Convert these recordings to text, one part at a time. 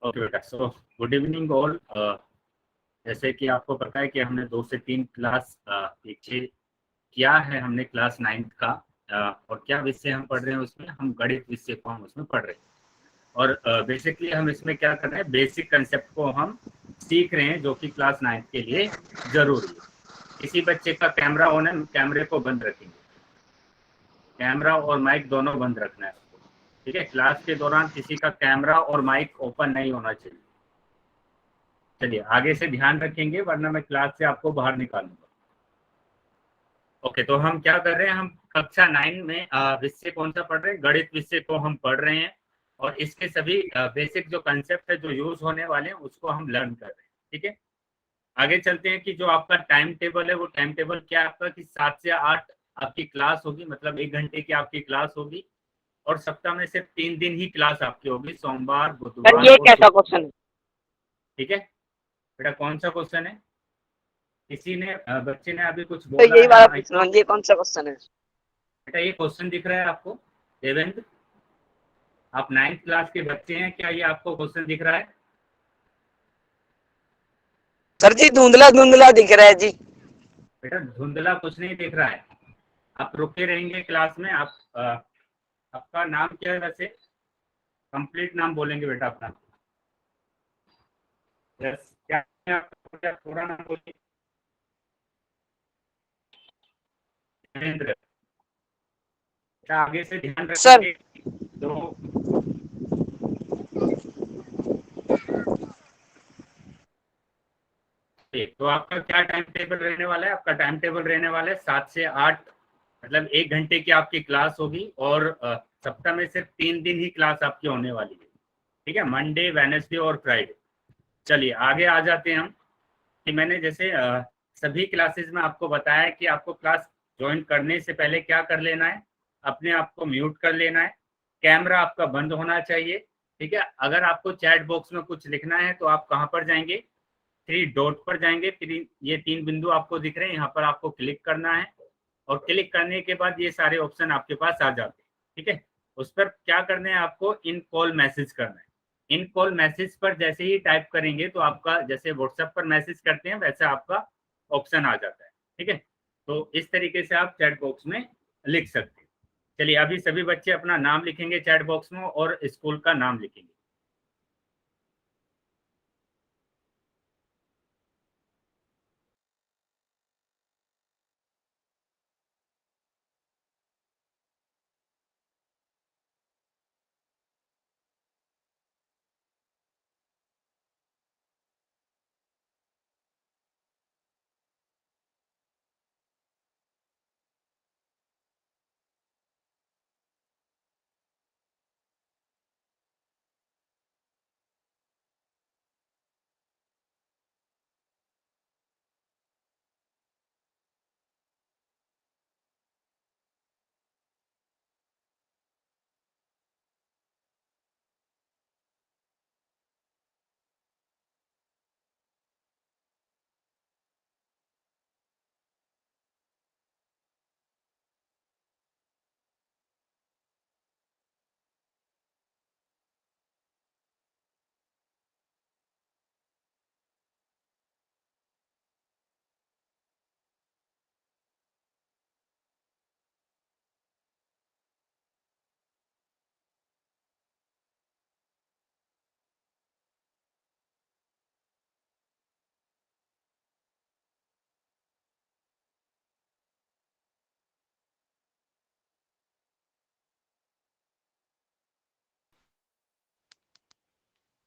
Okay बेटा, so good evening all. जैसे कि आपको पता है कि हमने 2 से 3 क्लास पीछे किया है, हमने क्लास 9th का। और क्या विषय हम पढ़ रहे हैं उसमें, हम गणित विषय को हम उसमें पढ़ रहे हैं। और बेसिकली हम इसमें क्या कर रहे हैं, बेसिक कंसेप्ट को हम सीख रहे हैं, जो कि क्लास 9th के लिए जरूरी है। किसी बच्चे का कैमरा ऑन है, कैमरे को बंद रखेंगे, कैमरा और माइक दोनों बंद रखना है उसको। ठीक है, क्लास के दौरान किसी का कैमरा और माइक ओपन नहीं होना चाहिए। चलिए आगे से ध्यान रखेंगे, वरना मैं क्लास से आपको बाहर निकालूंगा। ओके, तो हम क्या कर रहे हैं, हम कक्षा 9 में विषय कौन सा पढ़ रहे हैं, गणित विषय को हम पढ़ रहे हैं। और इसके सभी बेसिक जो कंसेप्ट है, जो यूज होने वाले हैं, उसको हम लर्न कर रहे हैं। ठीक है, आगे चलते हैं कि जो आपका टाइम टेबल है, वो टाइम टेबल क्या है आपका, कि 7 से 8 आपकी क्लास होगी, मतलब 1 घंटे की आपकी क्लास होगी। और सप्ताह में सिर्फ 3 दिन ही क्लास आपकी होगी, सोमवार, सर बुधवार ये और कैसा शुक्रवार। क्वेश्चन है? ठीक है बेटा, कौन सा क्वेश्चन है? किसी ने बच्चे ने अभी कुछ तो बोला यही है वाला माइक पूछ रहा में। हूँ, ये कौन सा क्वेश्चन है? बेटा ये क्वेश्चन दिख रहा है आपको, देवेंद्र? आप 9th क्लास के बच्चे हैं, क्या ये आपको क्वेश्चन दिख रहा है? सर जी धुंधला धुंधला दिख रहा है जी। बेटा धुंधला कुछ नहीं दिख रहा है, आप रुके रहेंगे क्लास में। आप आपका नाम क्या है वैसे? कंप्लीट नाम बोलेंगे बेटा अपना। यस, क्या है आपका? क्या पूरा नाम बोलिए? देवेंद्र। बेटा आगे से ध्यान सर रखेंगे। तो ठीक, तो आपका क्या टाइम टेबल रहने वाला है? आपका टाइम टेबल रहने वाला है 7 से 8, मतलब 1 घंटे की आपकी क्लास होगी। और सप्ताह में सिर्फ 3 दिन ही क्लास आपकी होने वाली है। ठीक है, मंडे, वेनेसडे और फ्राइडे। चलिए आगे आ जाते हैं हम, कि मैंने जैसे सभी क्लासेस में आपको बताया है कि आपको क्लास ज्वाइन करने से पहले क्या कर लेना है, अपने आप को म्यूट कर लेना है, कैमरा आपका बंद होना चाहिए। ठीक है, अगर आपको चैट बॉक्स में कुछ लिखना है तो आप कहाँ पर जाएंगे, 3 डॉट पर जाएंगे, फिर ये 3 बिंदु आपको दिख रहे हैं, यहाँ पर आपको क्लिक करना है। और क्लिक करने के बाद ये सारे ऑप्शन आपके पास आ जाते हैं। ठीक है, उस पर क्या करना है, आपको इन कॉल मैसेज करना है। इन कॉल मैसेज पर जैसे ही टाइप करेंगे, तो आपका जैसे व्हाट्सएप पर मैसेज करते हैं वैसा आपका ऑप्शन आ जाता है। ठीक है, तो इस तरीके से आप चैट बॉक्स में लिख सकते हैं। चलिए अभी सभी बच्चे अपना नाम लिखेंगे चैट बॉक्स में, और स्कूल का नाम लिखेंगे।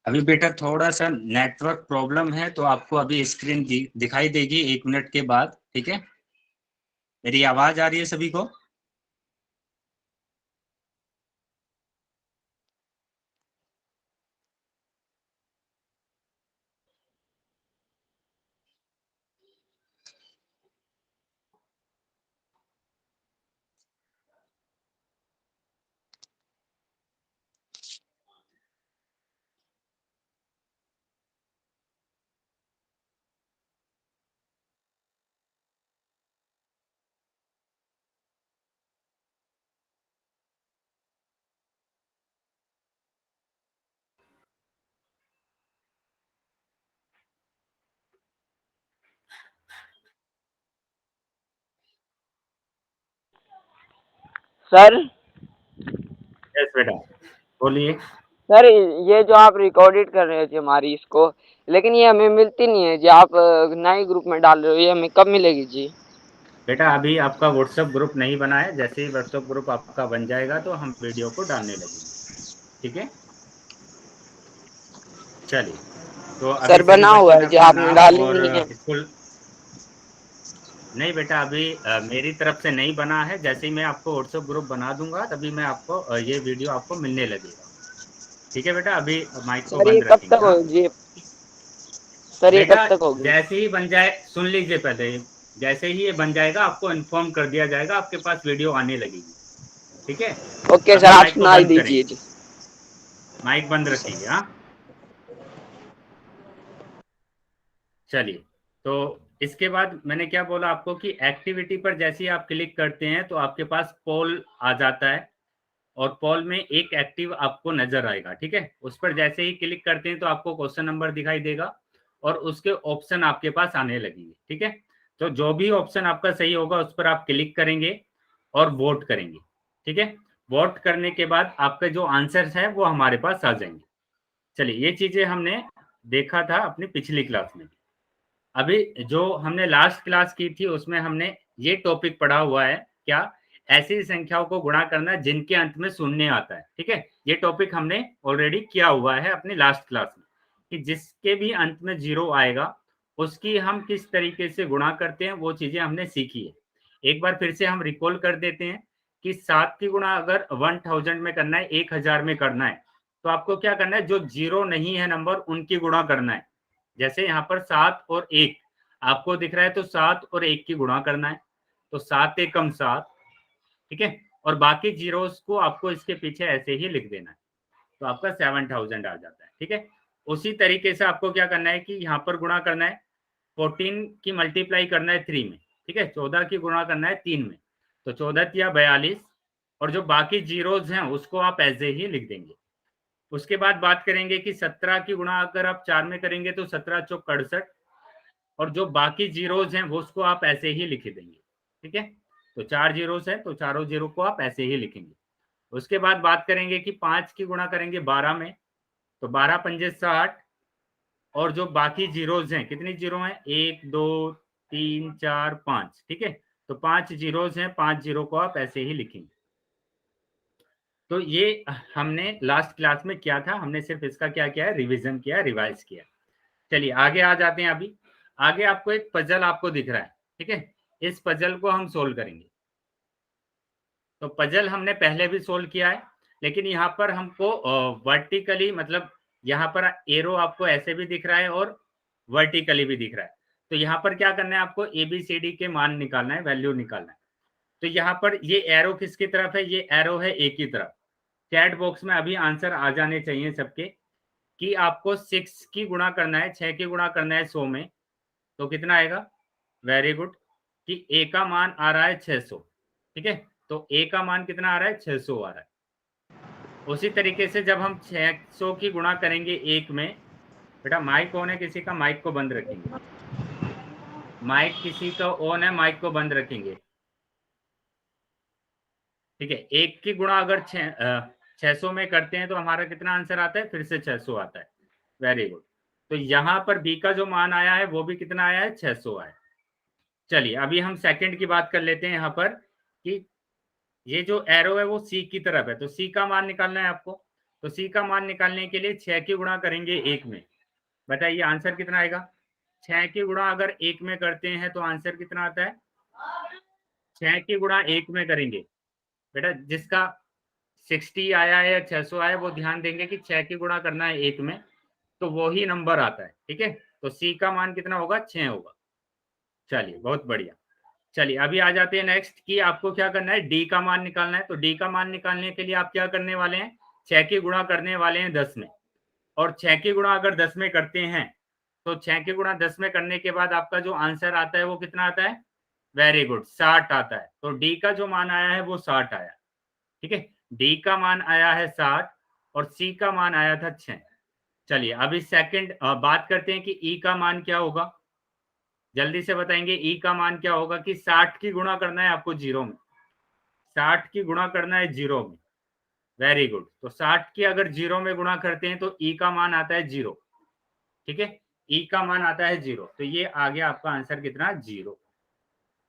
अभी बेटा थोड़ा सा नेटवर्क प्रॉब्लम है, तो आपको अभी स्क्रीन दिखाई देगी 1 मिनट के बाद। ठीक है, मेरी आवाज आ रही है सभी को? सर यस बेटा, बोलिए। सर ये जो आप रिकॉर्डेड कर रहे थे हमारी इसको, लेकिन ये हमें मिलती नहीं है जी। आप नए ग्रुप में डाल रहे हो, ये हमें कब मिलेगी जी? बेटा अभी आपका व्हाट्सएप ग्रुप नहीं बना है, जैसे ही व्हाट्सएप ग्रुप आपका बन जाएगा तो हम वीडियो को डालने लगेंगे, ठीक है। चलिए, तो अभी सर सभी बना हुआ बच्चों ने है जी, अपना आपने नाम डाली और नहीं है। स्कूल। नहीं बेटा, अभी मेरी तरफ से नहीं बना है। जैसे ही मैं आपको व्हाट्सएप ग्रुप बना दूंगा तभी मैं आपको ये वीडियो आपको मिलने लगेगा, ठीक है बेटा। अभी माइक को सर ये बंद कब रखेंगे, तक हाँ होगी? सर ये बेटा। कब तक होगी? जैसे ही बन जाए, सुन लीजिए पहले, जैसे ही ये बन जाएगा आपको इन्फॉर्म कर दिया जाएगा, आपके पास वीडियो आने लगेगी, ठीक है। ओके सर, अभी आप माइक को सुना ही बंद दीजिए करेंगे, जी। माइक बंद रखेंगे, हाँ। चलिए, तो इसके बाद मैंने क्या बोला आपको कि एक्टिविटी पर जैसे ही आप क्लिक करते हैं तो आपके पास पोल आ जाता है, और पोल में एक एक्टिव आपको नजर आएगा, ठीक है। उस पर जैसे ही क्लिक करते हैं तो आपको क्वेश्चन नंबर दिखाई देगा और उसके ऑप्शन आपके पास आने लगेंगे, ठीक है। तो जो भी ऑप्शन आपका सही होगा उस पर आप क्लिक करेंगे और वोट करेंगे, ठीक है। वोट करने के बाद आपके जो आंसर्स है वो हमारे पास आ जाएंगे। चलिए, ये चीजें हमने देखा था अपनी पिछली क्लास में। अभी जो हमने लास्ट क्लास की थी उसमें हमने ये टॉपिक पढ़ा हुआ है, क्या, ऐसी संख्याओं को गुणा करना जिनके अंत में शून्य आता है, ठीक है। ये टॉपिक हमने ऑलरेडी किया हुआ है अपनी लास्ट क्लास में, कि जिसके भी अंत में जीरो आएगा उसकी हम किस तरीके से गुणा करते हैं, वो चीजें हमने सीखी है। एक बार फिर से हम रिकॉल कर देते हैं कि 7 की गुणा अगर 1000 में करना है, 1000 में करना है, तो आपको क्या करना है, जो जीरो नहीं है नंबर उनकी गुणा करना है। जैसे यहाँ पर 7 और 1 आपको दिख रहा है, तो 7 और 1 की गुणा करना है, तो 7 एकम 7, ठीक है। और बाकी जीरोस को आपको इसके पीछे ऐसे ही लिख देना है, तो आपका 7000 आ जाता है, ठीक है। उसी तरीके से आपको क्या करना है कि यहाँ पर गुणा करना है, 14 की मल्टीप्लाई करना है 3 में, ठीक है। 14 की गुणा करना है 3 में, तो 14 या 42, और जो बाकी जीरोज हैं उसको आप ऐसे ही लिख देंगे। उसके बाद बात करेंगे कि 17 की गुणा अगर आप 4 में करेंगे तो 17 चौक 68, और जो बाकी जीरोज हैं वो उसको आप ऐसे ही लिख देंगे, ठीक है। तो 4 जीरोस है तो चारों जीरो को आप ऐसे ही लिखेंगे। उसके बाद बात करेंगे कि 5 की गुणा करेंगे 12 में, तो 12 पंजे 60, और जो बाकी जीरोज हैं, कितनी जीरो हैं, 1 2 3 4 5, ठीक है। तो 5 जीरोज हैं, 5 जीरो को आप ऐसे ही लिखेंगे। तो ये हमने लास्ट क्लास में किया था, हमने सिर्फ इसका क्या किया है, रिवीजन किया, रिवाइज किया। चलिए आगे आ जाते हैं। अभी आगे आपको एक पजल आपको दिख रहा है, ठीक है। इस पजल को हम सोल्व करेंगे। तो पजल हमने पहले भी सोल्व किया है, लेकिन यहाँ पर हमको वर्टिकली, मतलब यहाँ पर एरो आपको ऐसे भी दिख रहा है और वर्टिकली भी दिख रहा है। तो यहाँ पर क्या करना है, आपको ABCD के मान निकालना है, वैल्यू निकालना है। तो यहाँ पर ये एरो किसकी तरफ है, ये एरो है A की तरफ। चैट बॉक्स में अभी आंसर आ जाने चाहिए सबके, कि आपको 6 की गुणा करना है, 6 की गुणा करना है 100 में, तो कितना आएगा, वेरी गुड, कि ए का मान आ रहा है 600, ठीक है। तो ए का मान कितना आ रहा है, 600 आ रहा है। उसी तरीके से जब हम 600 की गुणा करेंगे एक में, बेटा माइक ऑन है किसी का, माइक को बंद रखेंगे। माइक किसी का ऑन है, माइक को बंद रखेंगे, ठीक है। एक की गुणा अगर 600 में करते हैं तो हमारा कितना आंसर आता है, फिर से 600 आता है, वेरी गुड। तो यहाँ पर बी का जो मान आया है वो भी कितना आया है, 600 आया। चलिए अभी हम सेकंड की बात कर लेते हैं यहाँ पर, कि ये जो एरो है वो सी की तरफ है, तो सी का मान निकालना है आपको। तो सी का मान निकालने के लिए 6 की गुणा करेंगे एक में, बताइए आंसर कितना आएगा। 6 की गुणा अगर एक में करते हैं तो आंसर कितना आता है, 6 की गुणा एक में करेंगे, बेटा जिसका 60 आया है या 600 आया है वो ध्यान देंगे कि 6 की गुणा करना है एक में, तो वही नंबर आता है, ठीक है। तो सी का मान कितना होगा, 6 होगा। चलिए बहुत बढ़िया। चलिए अभी आ जाते हैं नेक्स्ट, कि आपको क्या करना है, डी का मान निकालना है। तो डी का मान निकालने के लिए आप क्या करने वाले हैं, 6 की गुणा करने वाले हैं 10 में, और 6 की गुणा अगर 10 में करते हैं तो 6 की गुणा 10 में करने के बाद आपका जो आंसर आता है वो कितना आता है, वेरी गुड, 60 आता है। तो डी का जो मान आया है वो 60 आया, ठीक है। डी का मान आया है 60 और सी का मान आया था 6। चलिए अभी सेकंड बात करते हैं कि ई का मान क्या होगा, जल्दी से बताएंगे। ई का मान क्या होगा, कि 60 की गुणा करना है आपको जीरो में, 60 की गुणा करना है 0 में। Very good. तो 60 की अगर 0 में गुणा करते हैं तो ई का मान आता है 0। ठीक है, ई का मान आता है 0, तो ये आ गया आपका आंसर कितना, 0।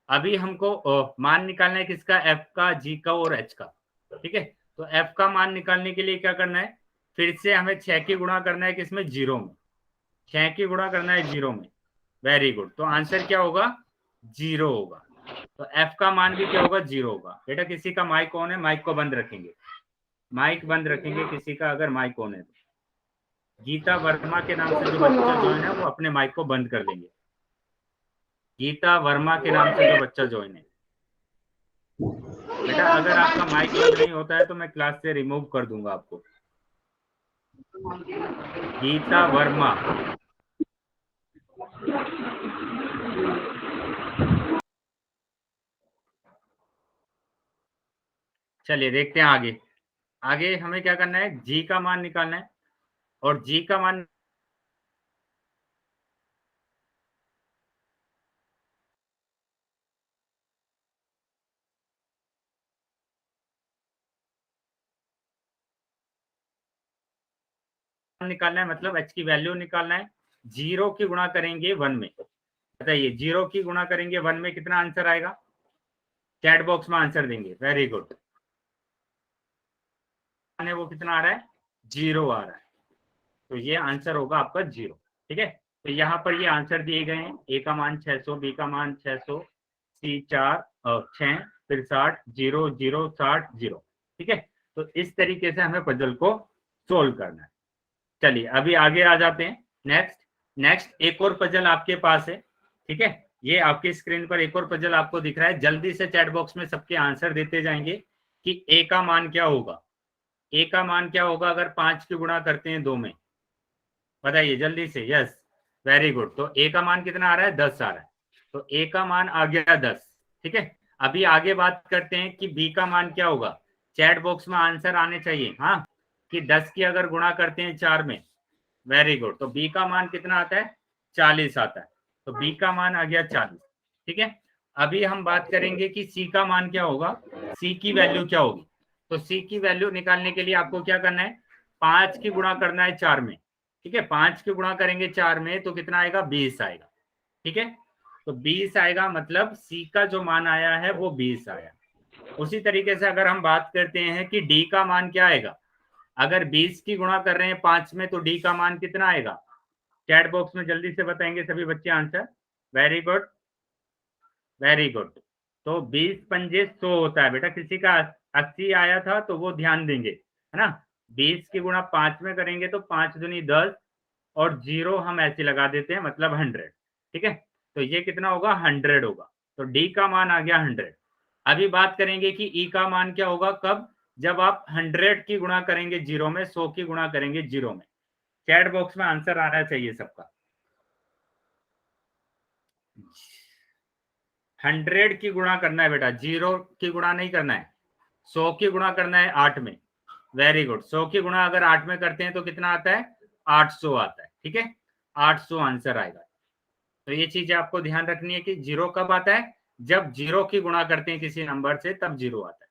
अभी हमको मान निकालना है किसका, एफ का, जी का और एच का। ठीक है, तो एफ का मान निकालने के लिए क्या करना है, फिर से हमें 6 की गुणा करना है किसमें, 0 में। 6 की गुणा करना है 0 में। Very good. तो आंसर क्या होगा, 0 होगा। तो एफ का मान भी क्या होगा, 0 होगा। बेटा किसी का माइक ऑन है, माइक को बंद रखेंगे, माइक बंद रखेंगे किसी का अगर माइक ऑन है तो। गीता वर्मा के नाम से जो बच्चा ज्वाइन है वो अपने माइक को बंद कर देंगे। गीता वर्मा के नाम से जो बच्चा ज्वाइन है। बेटा अगर आपका माइक बंद नहीं होता है तो मैं क्लास से रिमूव कर दूंगा आपको। गीता वर्मा। चलिए देखते हैं आगे। आगे हमें क्या करना है, जी का मान निकालना है। और जी का मान निकालना है, मतलब एच की वैल्यू निकालना है। 0 की गुणा करेंगे 1 में। बताइए 0 की गुणा करेंगे 1 में कितना आंसर आएगा, चैट बॉक्स में आंसर देंगे। Very good. वो कितना आ रहा है, 0 आ रहा है। तो ये आंसर होगा आपका 0। ठीक है, तो यहाँ पर ये आंसर दिए गए हैं। ए का मान 600, बी का मान 600, सी 4 और 6, फिर 60, 0 0 60 0। ठीक है, तो इस तरीके से हमें पजल को सोल्व करना है। चलिए अभी आगे आ जाते हैं। नेक्स्ट एक और पजल आपके पास है। ठीक है, ये आपकी स्क्रीन पर एक और पजल आपको दिख रहा है। जल्दी से चैट बॉक्स में सबके आंसर देते जाएंगे कि ए का मान क्या होगा। ए का मान क्या होगा अगर 5 की गुणा करते हैं 2 में, बताइए जल्दी से। Yes, very good. तो ए का मान कितना आ रहा है, 10 आ रहा है। तो ए का मान आ गया 10। ठीक है, अभी आगे बात करते हैं कि बी का मान क्या होगा। चैट बॉक्स में आंसर आने चाहिए, हाँ, कि 10 की अगर गुणा करते हैं 4 में। Very good. तो बी का मान कितना आता है, 40 आता है। तो बी का मान आ गया 40। ठीक है, अभी हम बात करेंगे कि सी का मान क्या होगा, सी की वैल्यू क्या होगी। तो सी की वैल्यू निकालने के लिए आपको क्या करना है, 5 की गुणा करना है 4 में। ठीक है, 5 की गुणा करेंगे 4 में तो कितना आएगा, 20 आएगा। ठीक है, तो 20 आएगा, मतलब सी का जो मान आया है वो 20 आया। उसी तरीके से अगर हम बात करते हैं कि डी का मान क्या आएगा, अगर 20 की गुणा कर रहे हैं 5 में तो डी का मान कितना आएगा। चैट बॉक्स में जल्दी से बताएंगे सभी बच्चे answer. Very good, very good. तो 20 पंजे 100 होता है। बेटा किसी का 80 आया था तो वो ध्यान देंगे, है ना। 20 की गुणा 5 में करेंगे तो 5 दूनी 10 और 0 हम ऐसे लगा देते हैं, मतलब 100। ठीक है, तो ये कितना होगा, 100 होगा। तो डी का मान आ गया 100। अभी बात करेंगे कि ई का मान क्या होगा, कब, जब आप 100 की गुणा करेंगे 0 में, 100 की गुणा करेंगे 0 में। चैट बॉक्स में आंसर आना चाहिए सबका। 100 की गुणा करना है बेटा, 0 की गुणा नहीं करना है। 100 की गुणा करना है 8 में। Very good. 100 की गुणा अगर 8 में करते हैं तो कितना आता है, 800 आता है। ठीक है, 800 आंसर आएगा। तो ये चीजें आपको ध्यान रखनी है कि 0 कब आता है, जब 0 की गुणा करते हैं किसी नंबर से तब 0 आता है।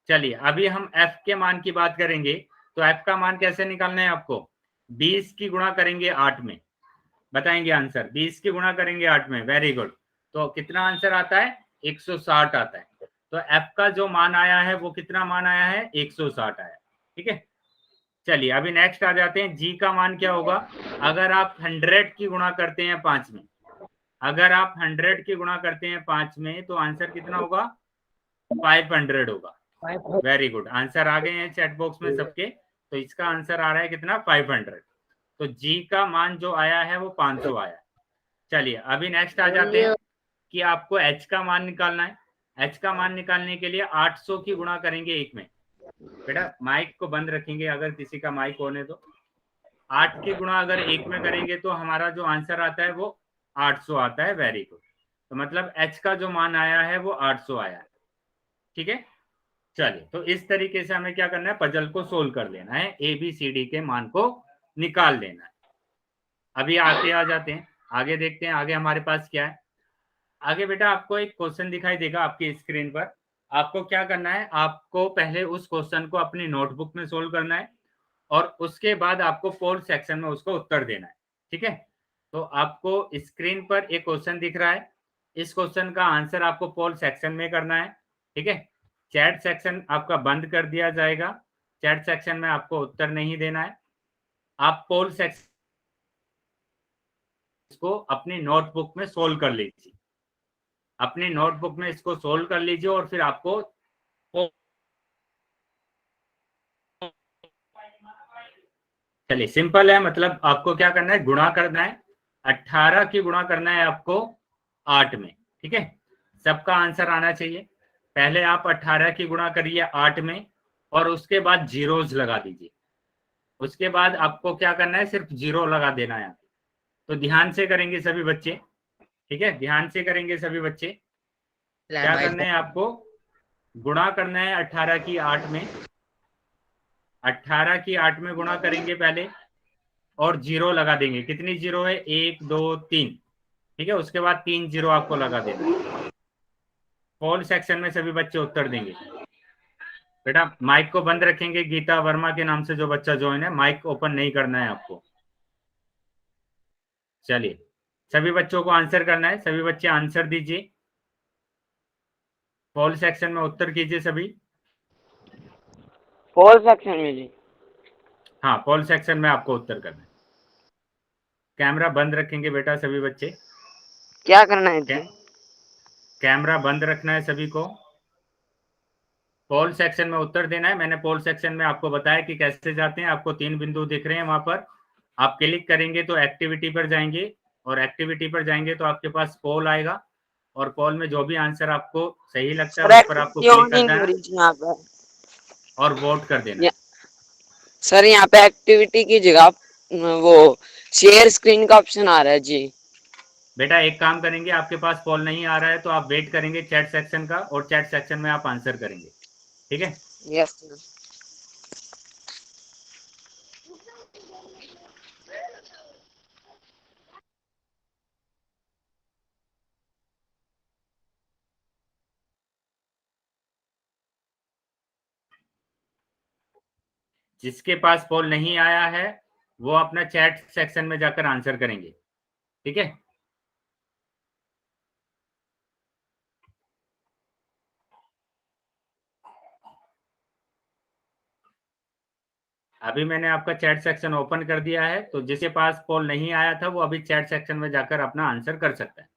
चलिए अभी हम एफ के मान की बात करेंगे। तो एफ का मान कैसे निकालना है आपको, 20 की गुणा करेंगे 8 में। बताएंगे आंसर, 20 की गुणा करेंगे 8 में। Very good. तो कितना आंसर आता है, 160 आता है। तो एफ का जो मान आया है वो कितना मान आया है, 160 आया। ठीक है, चलिए अभी नेक्स्ट आ जाते हैं। जी का मान क्या होगा, अगर आप 100 की गुणा करते हैं 5 में। अगर आप 100 की गुणा करते हैं 5 में तो आंसर कितना होगा, 500 होगा। वेरी गुड, आंसर आ गए हैं चैट बॉक्स में सबके। तो इसका आंसर आ रहा है कितना, 500। तो जी का मान जो आया है वो 500 आया। चलिए अभी नेक्स्ट आ जाते हैं कि आपको एच का मान निकालना है। एच का मान निकालने के लिए 800 की गुणा करेंगे 1 में। बेटा माइक को बंद रखेंगे अगर किसी का माइक ऑन है तो। 8 की गुणा अगर 1 में करेंगे तो हमारा जो आंसर आता है वो 800 आता है। Very good. तो मतलब एच का जो मान आया है वो 800 आया है। ठीक है, चलिए तो इस तरीके से हमें क्या करना है, पजल को सोल्व कर लेना है, ए बी सी डी के मान को निकाल लेना है। अभी आते आ जाते हैं, आगे देखते हैं आगे हमारे पास क्या है। आगे बेटा आपको एक क्वेश्चन दिखाई देगा आपकी स्क्रीन पर। आपको क्या करना है, आपको पहले उस क्वेश्चन को अपनी नोटबुक में सोल्व करना है और उसके बाद आपको पोल सेक्शन में उसको उत्तर देना है। ठीक है, तो आपको स्क्रीन पर एक क्वेश्चन दिख रहा है, इस क्वेश्चन का आंसर आपको पोल सेक्शन में करना है। ठीक है, चैट सेक्शन आपका बंद कर दिया जाएगा, चैट सेक्शन में आपको उत्तर नहीं देना है। आप पोल सेक्शन को अपनी नोटबुक में सोल्व कर लीजिए, अपनी नोटबुक में इसको सोल्व कर लीजिए और फिर आपको चलिए सिंपल है, मतलब आपको क्या करना है, गुणा करना है, 18 की गुणा करना है आपको 8 में। ठीक है, सबका आंसर आना चाहिए। पहले आप 18 की गुणा करिए 8 में और उसके बाद जीरोज लगा दीजिए। उसके बाद आपको क्या करना है, सिर्फ जीरो लगा देना है। तो ध्यान से करेंगे सभी बच्चे, ठीक है, ध्यान से करेंगे सभी बच्चे। क्या करना है आपको, गुणा करना है 18 की 8 में, 18 की 8 में गुणा करेंगे पहले और जीरो लगा देंगे। कितनी जीरो है, 1 2 3। ठीक है, उसके बाद 3 जीरो आपको लगा देना है। पोल सेक्शन में सभी बच्चे उत्तर देंगे। बेटा माइक को बंद रखेंगे, गीता वर्मा के नाम से जो बच्चा ज्वाइन है, माइक ओपन नहीं करना है आपको। चलिए सभी बच्चों को आंसर करना है, सभी बच्चे आंसर दीजिए, पोल सेक्शन में उत्तर कीजिए सभी। पोल सेक्शन में जी? हाँ, पोल सेक्शन में आपको उत्तर करना है। कैमरा बंद रखेंगे बेटा सभी बच्चे। क्या करना है जी? कैमरा बंद रखना है सभी को। पोल सेक्शन में उत्तर देना है। मैंने पोल सेक्शन में आपको बताया कि कैसे जाते हैं। आपको 3 बिंदु दिख रहे हैं वहां पर, आप क्लिक करेंगे तो एक्टिविटी पर जाएंगे और एक्टिविटी पर जाएंगे तो आपके पास पोल आएगा और पोल में जो भी आंसर आपको सही लगता है सर उस पर आपको एक्टिविटी क्लिक ऑन कर ही नहीं हो देना रही जी यहाँ पे। और वोट कर देना है। सर यहाँ पे एक्टिविटी की जगह वो शेयर स्क्रीन का ऑप्शन आ रहा है जी। बेटा एक काम करेंगे, आपके पास पोल नहीं आ रहा है तो आप वेट करेंगे चैट सेक्शन का और चैट सेक्शन में आप आंसर करेंगे। ठीक है, यस। जिसके पास पोल नहीं आया है वो अपना चैट सेक्शन में जाकर आंसर करेंगे। ठीक है, अभी मैंने आपका चैट सेक्शन ओपन कर दिया है, तो जिसके पास पोल नहीं आया था वो अभी चैट सेक्शन में जाकर अपना आंसर कर सकता है।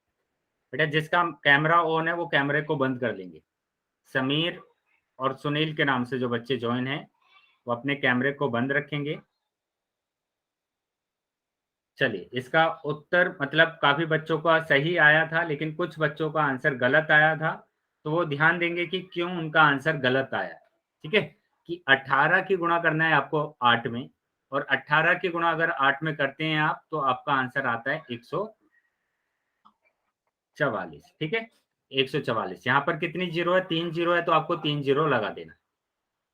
बेटा जिसका कैमरा ऑन है वो कैमरे को बंद कर लेंगे। समीर और सुनील के नाम से जो बच्चे ज्वाइन हैं वो अपने कैमरे को बंद रखेंगे। चलिए इसका उत्तर मतलब काफी बच्चों का सही आया था लेकिन कुछ बच्चों का आंसर गलत आया था, तो वो ध्यान देंगे कि क्यों उनका आंसर गलत आया। ठीक है, कि 18 की गुणा करना है आपको 8 में और 18 की गुणा अगर 8 में करते हैं आप तो आपका आंसर आता है 144। ठीक है, 144। यहाँ पर कितनी जीरो है, 3 जीरो है, तो आपको 3 जीरो लगा देना,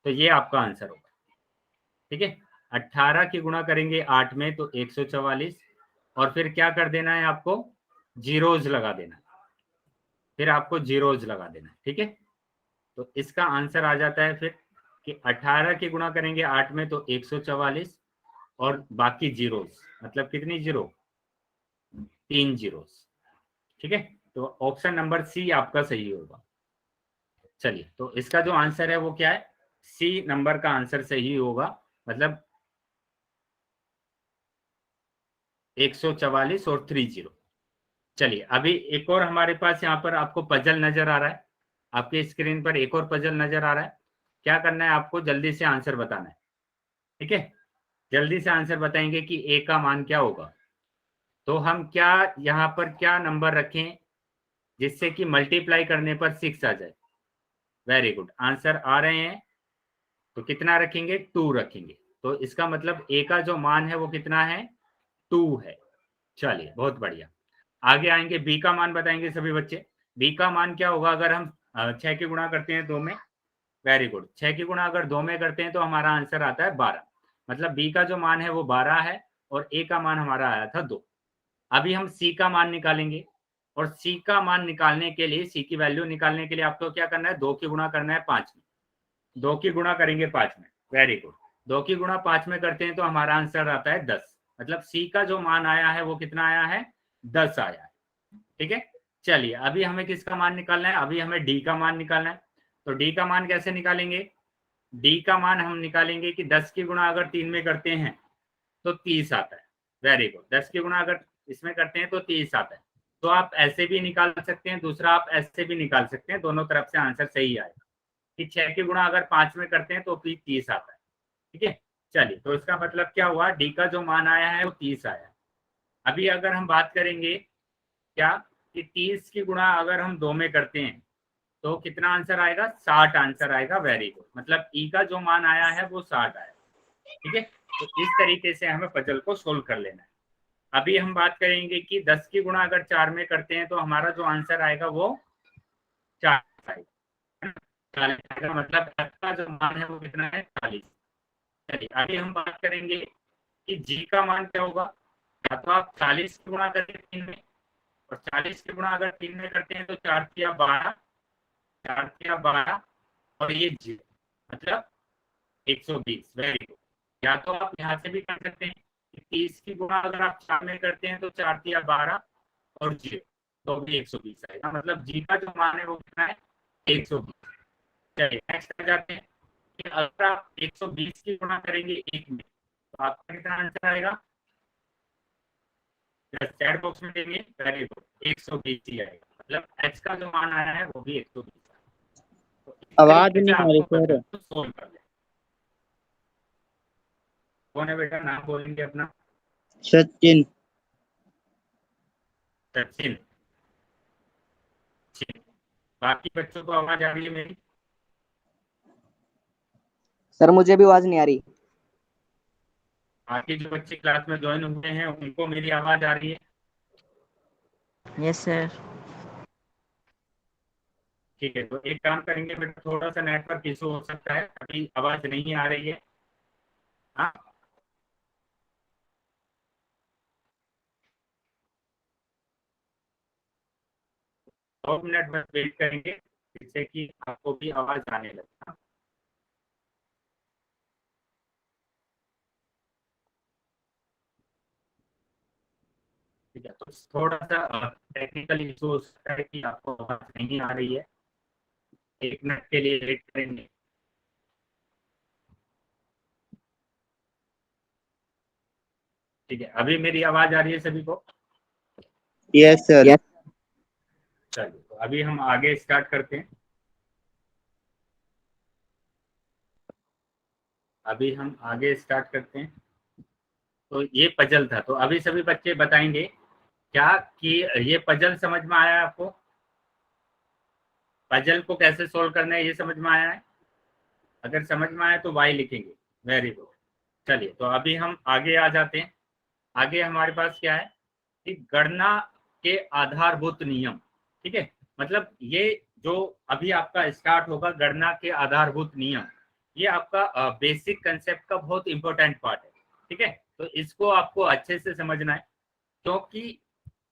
तो ये आपका आंसर होगा। ठीक है, 18 की गुणा करेंगे 8 में तो 144 और फिर क्या कर देना है आपको, जीरोज लगा देना, फिर आपको जीरोज लगा देना। ठीक है, तो इसका आंसर आ जाता है फिर कि 18 की गुणा करेंगे 8 में तो 144 और बाकी जीरोज, मतलब कितनी जीरो, 3 जीरोज। ठीक है, तो ऑप्शन नंबर सी आपका सही होगा। चलिए तो इसका जो आंसर है वो क्या है, सी नंबर का आंसर सही होगा, मतलब 144 और 30। चलिए अभी एक और हमारे पास यहाँ पर आपको पजल नजर आ रहा है, आपके स्क्रीन पर एक और पजल नजर आ रहा है। क्या करना है आपको, जल्दी से आंसर बताना है। ठीक है, जल्दी से आंसर बताएंगे कि ए का मान क्या होगा। तो हम क्या यहाँ पर क्या नंबर रखें जिससे कि मल्टीप्लाई करने पर 6 आ जाए। वेरी गुड, आंसर आ रहे हैं। तो कितना रखेंगे, 2 रखेंगे। तो इसका मतलब ए का जो मान है वो कितना है, 2 है। चलिए बहुत बढ़िया, आगे आएंगे बी का मान बताएंगे सभी बच्चे। बी का मान क्या होगा, अगर हम 6 की गुणा करते हैं 2 में, वेरी गुड, 6 की गुणा अगर 2 में करते हैं तो हमारा आंसर आता है 12। मतलब बी का जो मान है वो 12 है और ए का मान हमारा आया था 2। अभी हम सी का मान निकालेंगे और सी का मान निकालने के लिए, सी की वैल्यू निकालने के लिए आपको क्या करना है, 2 की गुणा करना है 5 में। 2 की गुणा करेंगे 5 में, वेरी गुड। 2 की गुणा 5 में करते हैं तो हमारा आंसर आता है 10। मतलब सी का जो मान आया है वो कितना आया है, 10 आया है। ठीक है, चलिए अभी हमें किसका मान निकालना है, अभी हमें डी का मान निकालना है। तो डी का मान कैसे निकालेंगे, डी का मान हम निकालेंगे कि 10 की गुणा अगर 3 में करते हैं तो 30 आता है। वेरी गुड, 10 की गुणा अगर इसमें करते हैं तो 30 आता है। तो आप ऐसे भी निकाल सकते हैं, दूसरा आप ऐसे भी निकाल सकते हैं, दोनों तरफ से आंसर सही आएगा कि 6 की गुणा अगर 5 में करते हैं तो भी 30 आता है। ठीक है, चलिए तो इसका मतलब क्या हुआ, डी का जो मान आया है वो 30 आया है। अभी अगर हम बात करेंगे क्या कि 30 की गुणा अगर हम 2 में करते हैं तो कितना आंसर आएगा, 60 आंसर आएगा। वेरी गुड, मतलब ई का जो मान आया है वो 60 आया। ठीक है, तो इस तरीके से हमें पजल को सोल्व कर लेना है। अभी हम बात करेंगे कि 10 की गुणा अगर 4 में करते हैं तो हमारा जो आंसर आएगा वो 4 आएगा, 40 आएगा। मतलब f का जो मान है वो कितना है, 40। चलिए अभी हम बात करेंगे कि जी का मान क्या होगा। या तो आप 40 की गुणा करेंगे 3 में, और 40 की गुणा अगर 3 में करते हैं तो 4 तिया 12, 4 तिया 12, और ये जी मतलब 120। वेरी गुड, या तो आप यहाँ से भी कर सकते हैं कि 30 की गुणा अगर आप 4 में करते हैं तो 4 तिया 12 और जी तो भी 120 आएगा। मतलब जी का जो मान है वो कितना है, 120। चलिए नेक्स्ट आ जाते हैं कि अगर आप 120 की गुणा करेंगे 1 में तो आपका कितना आंसर आएगा, चैट बॉक्स में देंगे। वेरी गुड, 120 ही आएगा। मतलब एच का जो मान आया है वो भी 120 है। तो इस आवाज तरीके से नहीं आ रही आपको सर। पजल को सोल्व कर लें। कौन है बेटा, नाम बोलेंगे अपना। सचिन। सचिन, बाकी बच्चों को आवाज आ रही है मेरी। सर मुझे भी आवाज नहीं आ रही। बाकी जो बच्चे क्लास में ज्वाइन हुए हैं उनको मेरी आवाज आ रही है। Yes sir. ठीक है, तो एक काम करेंगे बेटा, थोड़ा सा नेटवर्क इशू हो सकता है, अभी आवाज नहीं आ रही है। हाँ, 2 मिनट बस वेट करेंगे जिससे कि आपको भी आवाज आने लगे। हाँ? ठीक है, तो थोड़ा सा टेक्निकल इशू हो सकता है कि आपको आवाज नहीं आ रही है, 1 मिनट के लिए वेट करेंगे। ठीक है, अभी मेरी आवाज आ रही है सभी को। Yes sir. यस। चलिए तो अभी हम आगे स्टार्ट करते हैं। अभी हम आगे स्टार्ट करते हैं। तो ये पजल था, तो अभी सभी बच्चे बताएंगे क्या कि ये पजल समझ में आया है आपको, पजल को कैसे सोल्व करना है ये समझ में आया है। अगर समझ में आया तो वाई लिखेंगे। वेरी गुड, चलिए तो अभी हम आगे आ जाते हैं। आगे हमारे पास क्या है कि गणना के आधारभूत नियम। ठीक है, मतलब ये जो अभी आपका स्टार्ट होगा गणना के आधारभूत नियम, ये आपका बेसिक कंसेप्ट का बहुत इंपॉर्टेंट पार्ट है। ठीक है, तो इसको आपको अच्छे से समझना है, क्योंकि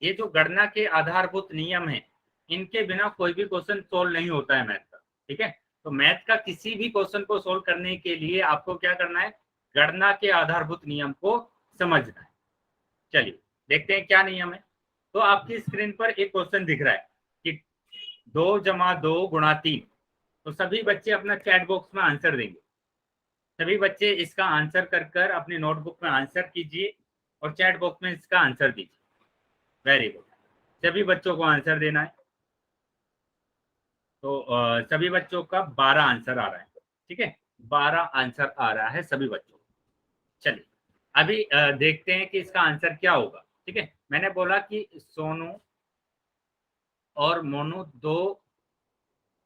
ये जो गणना के आधारभूत नियम है इनके बिना कोई भी क्वेश्चन सोल्व नहीं होता है मैथ का। ठीक है, तो मैथ का किसी भी क्वेश्चन को सोल्व करने के लिए आपको क्या करना है, गणना के आधारभूत नियम को समझना है। चलिए देखते हैं क्या नियम है। तो आपकी स्क्रीन पर एक क्वेश्चन दिख रहा है कि 2 जमा 2 गुणा 3। तो सभी बच्चे अपना चैट बॉक्स में आंसर देंगे। सभी बच्चे इसका आंसर कर कर अपनी नोटबुक में आंसर कीजिए और चैट बॉक्स में इसका आंसर दीजिए। वेरी गुड, सभी बच्चों को आंसर देना है। तो सभी बच्चों का 12 आंसर आ रहा है। ठीक है, 12 आंसर आ रहा है सभी बच्चों को। चलिए अभी देखते हैं कि इसका आंसर क्या होगा। ठीक है, मैंने बोला कि सोनू और मोनू 2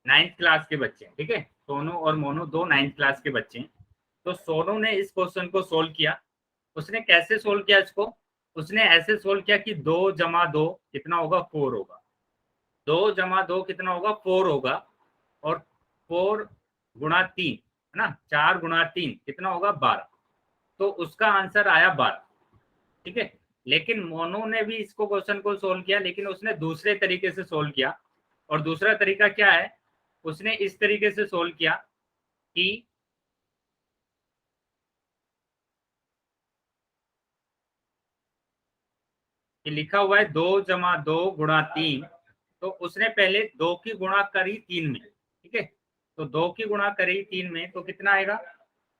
9th क्लास के बच्चे हैं। ठीक है, सोनू और मोनू 2 9th क्लास के बच्चे हैं। तो सोनू ने इस क्वेश्चन को सोल्व किया। उसने कैसे सोल्व किया इसको, उसने ऐसे सोल्व किया कि 2 जमा 2 कितना होगा, 4 होगा। 2 जमा 2 कितना होगा, 4 होगा। और 4 गुणा 3 है ना, 4 गुणा 3 कितना होगा, 12। तो उसका आंसर आया 12। ठीक है, लेकिन मोनू ने भी इसको क्वेश्चन को सोल्व किया, लेकिन उसने दूसरे तरीके से सोल्व किया। और दूसरा तरीका क्या है, उसने इस तरीके से सोल्व किया कि लिखा हुआ है 2 जमा 2 गुणा 3, तो उसने पहले 2 की गुणा करी 3 में, ठीक है। तो 2 की गुणा करी 3 में तो कितना आएगा,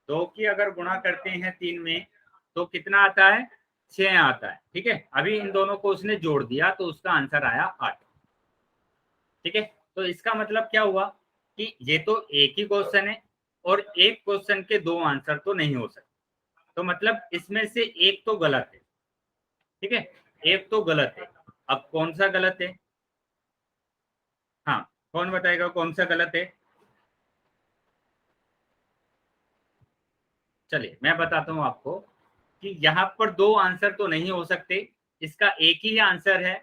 2 की अगर गुणा करते हैं 3 में तो कितना आता है, 6 आता है, ठीक है। अभी इन दोनों को उसने जोड़ दिया तो उसका आंसर आया 8, ठीक है। तो इसका मतलब क्या हुआ कि ये तो एक ही क्वेश्चन है और एक क्वेश्चन के 2 आंसर तो नहीं हो सकते, तो मतलब इसमें से एक तो गलत है, ठीक है, एक तो गलत है। अब कौन सा गलत है, हाँ कौन बताएगा कौन सा गलत है। चलिए मैं बताता हूं आपको कि यहाँ पर 2 आंसर तो नहीं हो सकते, इसका एक ही आंसर है।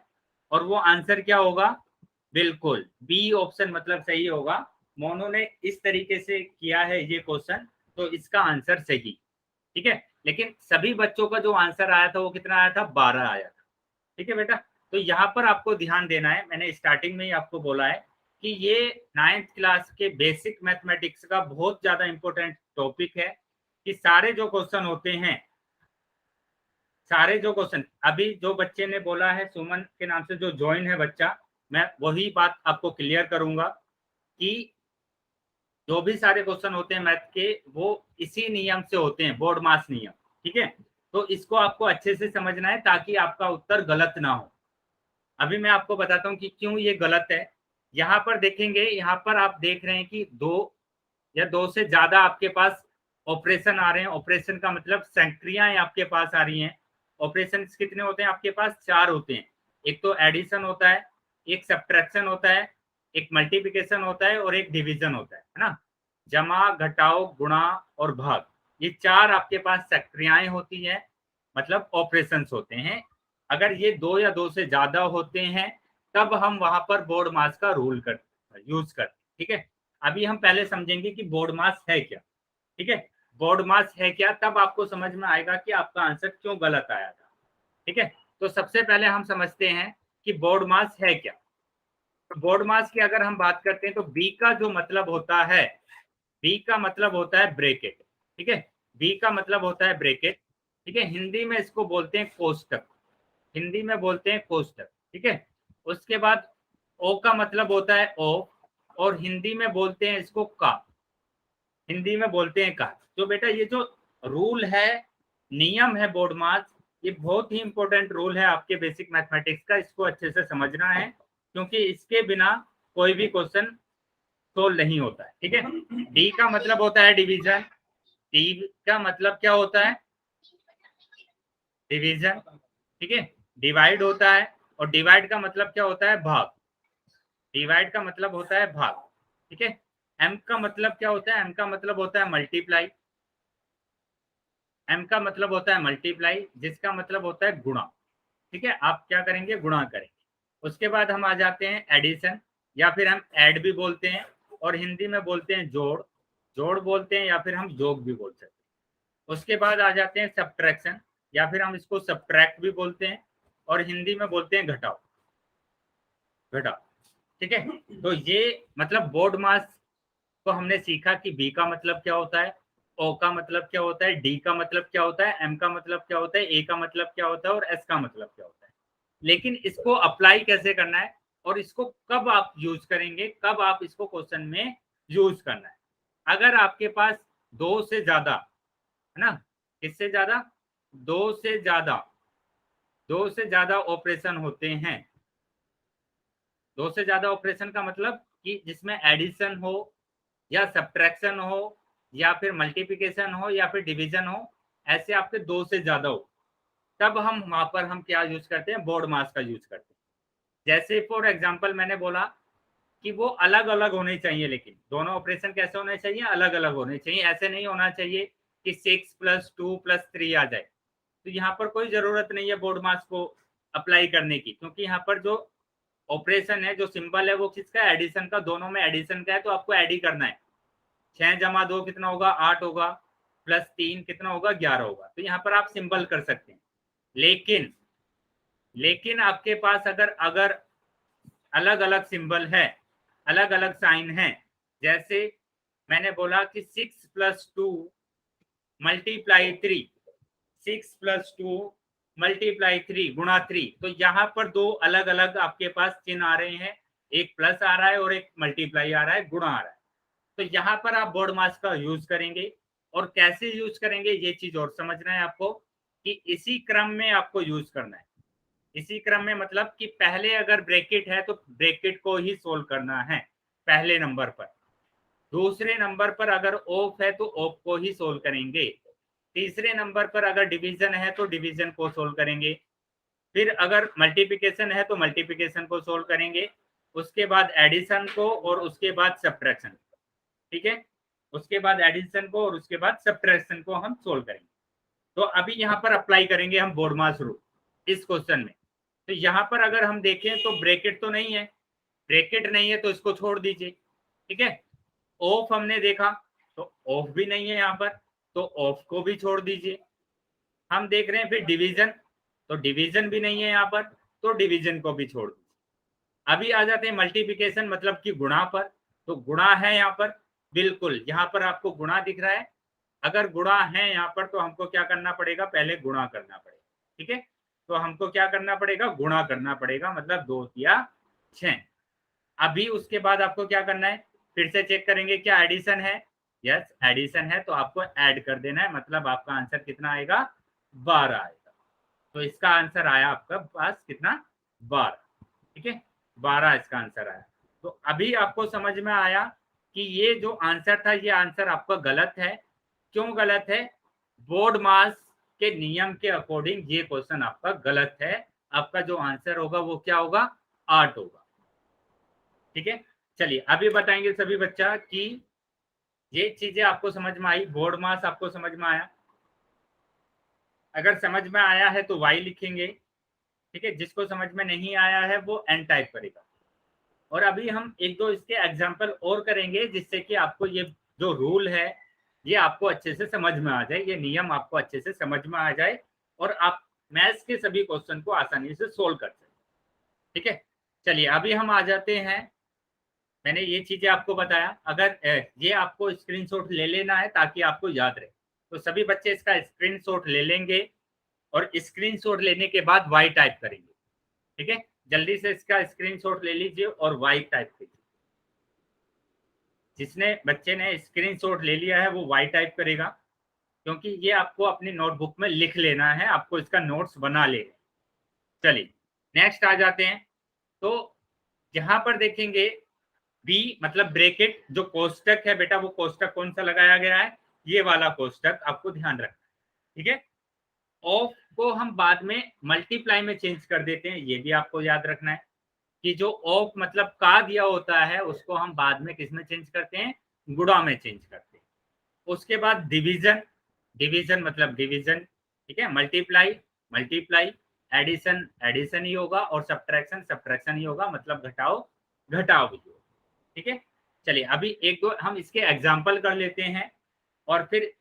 और वो आंसर क्या होगा, बिल्कुल बी ऑप्शन मतलब सही होगा। मोनू ने इस तरीके से किया है ये क्वेश्चन, तो इसका आंसर सही, ठीक है। लेकिन सभी बच्चों का जो आंसर आया था वो कितना आया था, 12 आया था, ठीक है बेटा। तो यहाँ पर आपको ध्यान देना है, मैंने स्टार्टिंग में ही आपको बोला है कि ये 9th क्लास के बेसिक मैथमेटिक्स का बहुत ज्यादा इंपॉर्टेंट टॉपिक है। कि सारे जो क्वेश्चन होते हैं, सारे जो क्वेश्चन, अभी जो बच्चे ने बोला है सुमन के नाम से जो ज्वाइन है बच्चा, मैं वही बात आपको क्लियर करूंगा कि जो भी सारे क्वेश्चन होते हैं मैथ के वो इसी नियम से होते हैं, बोर्ड मास नियम, ठीक है। तो इसको आपको अच्छे से समझना है ताकि आपका उत्तर गलत ना हो। अभी मैं आपको बताता हूँ कि क्यों ये गलत है। यहाँ पर देखेंगे, यहाँ पर आप देख रहे हैं कि 2 या 2 से ज्यादा आपके पास ऑपरेशन आ रहे हैं। ऑपरेशन का मतलब संक्रियाएं आपके पास आ रही हैं। ऑपरेशन कितने होते हैं आपके पास, 4 होते हैं। एक तो एडिशन होता है, एक सब्ट्रैक्शन होता है, एक मल्टीप्लिकेशन होता है और एक डिवीजन होता है ना। जमा, घटाओ, गुणा और भाग, ये 4 आपके पास सक्रियाएं होती है, मतलब ऑपरेशंस होते हैं। अगर ये 2 या 2 से ज्यादा होते हैं तब हम वहां पर बोर्ड मास का रूल कर यूज करते, ठीक है। अभी हम पहले समझेंगे कि बोर्ड मास है क्या, ठीक है। बोर्ड मास है क्या, तब आपको समझ में आएगा कि आपका आंसर क्यों गलत आया था, ठीक है। तो सबसे पहले हम समझते हैं कि बोर्ड मास है क्या। तो बोर्ड मास की अगर हम बात करते हैं तो बी का जो मतलब होता है, बी का मतलब होता है ब्रैकेट, ठीक है। बी का मतलब होता है ब्रैकेट, ठीक है। हिंदी में इसको बोलते हैं कोष्टक, हिंदी में बोलते हैं कोष्टक, ठीक है। उसके बाद ओ का मतलब होता है ओ, और हिंदी में बोलते हैं इसको का, हिंदी में बोलते हैं का। तो बेटा ये जो रूल है, नियम है बोर्ड मास, ये बहुत ही इंपॉर्टेंट रूल है आपके बेसिक मैथमेटिक्स का, इसको अच्छे से समझना है क्योंकि इसके बिना कोई भी क्वेश्चन सोल्व नहीं होता है, ठीक है। डी का मतलब होता है डिवीजन, डी का मतलब क्या होता है, डिवीजन, ठीक है। डिवाइड होता है, और डिवाइड का मतलब क्या होता है, भाग, डिवाइड का मतलब होता है भाग, ठीक है। एम का मतलब क्या होता है, एम का मतलब होता है मल्टीप्लाई, एम का मतलब होता है मल्टीप्लाई, जिसका मतलब होता है गुणा, ठीक है। आप क्या करेंगे, गुणा करेंगे। उसके बाद हम आ जाते हैं एडिशन, या फिर हम ऐड भी बोलते हैं, और हिंदी में बोलते हैं जोड़, जोड़ बोलते हैं, या फिर हम योग भी बोल सकते हैं। उसके बाद आ जाते हैं सब्ट्रैक्शन, या फिर हम इसको सब्ट्रैक्ट भी बोलते हैं, और हिंदी में बोलते हैं घटाओ, घटाओ, ठीक है। तो ये मतलब बोर्ड मास को हमने सीखा कि बी का मतलब क्या होता है, ओ का मतलब क्या होता है, डी का मतलब क्या होता है, एम का मतलब क्या होता है, ए का मतलब क्या होता है, और एस का मतलब क्या होता है। लेकिन इसको अप्लाई कैसे करना है और इसको कब आप यूज करेंगे, कब आप इसको क्वेश्चन में यूज करना है। अगर आपके पास 2 से ज्यादा, है ना, किससे ज्यादा, 2 से ज्यादा, 2 से ज्यादा ऑपरेशन होते हैं। 2 से ज्यादा ऑपरेशन का मतलब कि जिसमें एडिशन हो या सब्ट्रैक्शन हो या फिर मल्टीप्लिकेशन हो या फिर डिवीजन हो, ऐसे आपके 2 से ज्यादा हो, तब हम वहां पर हम क्या यूज करते हैं, बोर्ड मास का यूज करते हैं। जैसे फॉर एग्जांपल मैंने बोला कि वो अलग अलग होने चाहिए, लेकिन दोनों ऑपरेशन कैसे होने चाहिए, अलग अलग होने चाहिए। ऐसे नहीं होना चाहिए कि 6 + 2 + 3 आ जाए। तो यहाँ पर कोई जरूरत नहीं है बोर्ड मास को अप्लाई करने की, क्योंकि यहाँ पर जो ऑपरेशन है, जो सिंबल है, वो किसका, एडिशन का, दोनों में एडिशन का है, तो आपको एड ही करना है। 6 जमा 2 कितना होगा, 8 होगा, +3 कितना होगा, 11 होगा। तो यहाँ पर आप सिंबल कर सकते हैं। लेकिन लेकिन आपके पास अगर अगर अलग अलग सिंबल है, अलग अलग साइन है, जैसे मैंने बोला कि 6 + 2 मल्टीप्लाई 3, 6 + 2 मल्टीप्लाई 3 गुणा 3, तो यहाँ पर दो अलग अलग आपके पास चिन्ह आ रहे हैं, एक प्लस आ रहा है और एक मल्टीप्लाई आ रहा है, गुणा आ रहा है। तो यहाँ पर आप बोर्ड मास का यूज करेंगे, और कैसे यूज करेंगे ये चीज और समझना है आपको, कि इसी क्रम में आपको यूज करना है। इसी क्रम में मतलब कि पहले अगर ब्रैकेट है तो ब्रैकेट को ही सोल्व करना है पहले नंबर पर, दूसरे नंबर पर अगर ऑफ है तो ऑफ को ही सोल्व करेंगे, तीसरे नंबर पर अगर डिवीजन है तो डिवीजन को सोल्व करेंगे, फिर अगर मल्टीप्लिकेशन है तो मल्टीप्लिकेशन को सोल्व करेंगे, उसके बाद एडिशन को, और उसके बाद सब्ट्रैक्शन। ठीक है, उसके बाद एडिशन को और उसके बाद सब्ट्रैक्शन को हम सोल्व करेंगे। तो अभी यहाँ पर अप्लाई करेंगे हम बोर्ड मास रूल इस क्वेश्चन में। तो यहाँ पर अगर हम देखें तो ब्रैकेट तो नहीं है, ब्रैकेट नहीं है तो इसको छोड़ दीजिए। ठीक है, ऑफ हमने देखा तो ऑफ भी नहीं है यहाँ पर, तो ऑफ को भी छोड़ दीजिए। हम देख रहे हैं फिर डिवीजन, तो डिवीजन भी नहीं है यहाँ पर, तो डिवीजन को भी छोड़ दीजिए। अभी आ जाते हैं मल्टीप्लिकेशन मतलब कि गुणा पर। तो गुणा है यहाँ पर, बिल्कुल यहाँ पर आपको गुणा दिख रहा है। अगर गुणा है यहाँ पर तो हमको क्या करना पड़ेगा, पहले गुणा करना पड़ेगा। ठीक है, तो हमको क्या करना पड़ेगा, गुणा करना पड़ेगा, मतलब 2 या 6। अभी उसके बाद आपको क्या करना है, फिर से चेक करेंगे क्या एडिशन है, यस एडिशन है, तो आपको ऐड कर देना है, मतलब आपका आंसर कितना आएगा, 12 आएगा। तो इसका आंसर आया आपका पास कितना, 12। ठीक है, 12 इसका आंसर आया। तो अभी आपको समझ में आया कि ये जो आंसर था ये आंसर आपका गलत है। क्यों गलत है, बोर्ड मास के नियम के अकॉर्डिंग ये क्वेश्चन आपका गलत है। आपका जो आंसर होगा वो क्या होगा, 8 होगा। ठीक है, चलिए अभी बताएंगे सभी बच्चा कि ये चीजें आपको समझ में आई, बोर्ड मास आपको समझ में आया। अगर समझ में आया है तो वाई लिखेंगे। ठीक है, जिसको समझ में नहीं आया है वो एन टाइप करेगा। और अभी हम एक दो इसके एग्जाम्पल और करेंगे जिससे कि आपको ये जो रूल है ये आपको अच्छे से समझ में आ जाए, ये नियम आपको अच्छे से समझ में आ जाए और आप मैथ्स के सभी क्वेश्चन को आसानी से सोल्व कर सकें। ठीक है, चलिए अभी हम आ जाते हैं, मैंने ये चीजें आपको बताया, अगर ये आपको स्क्रीनशॉट ले लेना है ताकि आपको याद रहे। तो सभी बच्चे इसका स्क्रीनशॉट ले लेंगे और स्क्रीनशॉट लेने के बाद वाई टाइप करेंगे। ठीक है, जल्दी से इसका स्क्रीनशॉट ले लीजिए और वाई टाइप कीजिए। जिसने बच्चे ने स्क्रीनशॉट ले लिया है वो वाई टाइप करेगा, क्योंकि ये आपको अपनी नोटबुक में लिख लेना है, आपको इसका नोट्स बना लेना। चलिए नेक्स्ट आ जाते हैं। तो यहाँ पर देखेंगे बी मतलब ब्रैकेट, जो कोष्टक है बेटा वो कोष्टक कौन सा लगाया गया है, ये वाला कोष्टक आपको ध्यान रखना है। ठीक है, ऑफ को हम बाद में मल्टीप्लाई में चेंज कर देते हैं, ये भी आपको याद रखना है कि जो ऑफ मतलब का दिया होता है उसको हम बाद में किस में चेंज करते हैं, गुणा में चेंज करते हैं। उसके बाद डिवीजन, डिवीजन मतलब डिवीजन। ठीक है, मल्टीप्लाई मल्टीप्लाई, एडिशन एडिशन ही होगा और सब्ट्रैक्शन सब्ट्रैक्शन ही होगा, मतलब घटाओ घटाओ भी होगा। ठीक है, चलिए अभी एक दो हम इसके एग्जाम्पल कर लेते हैं और फिर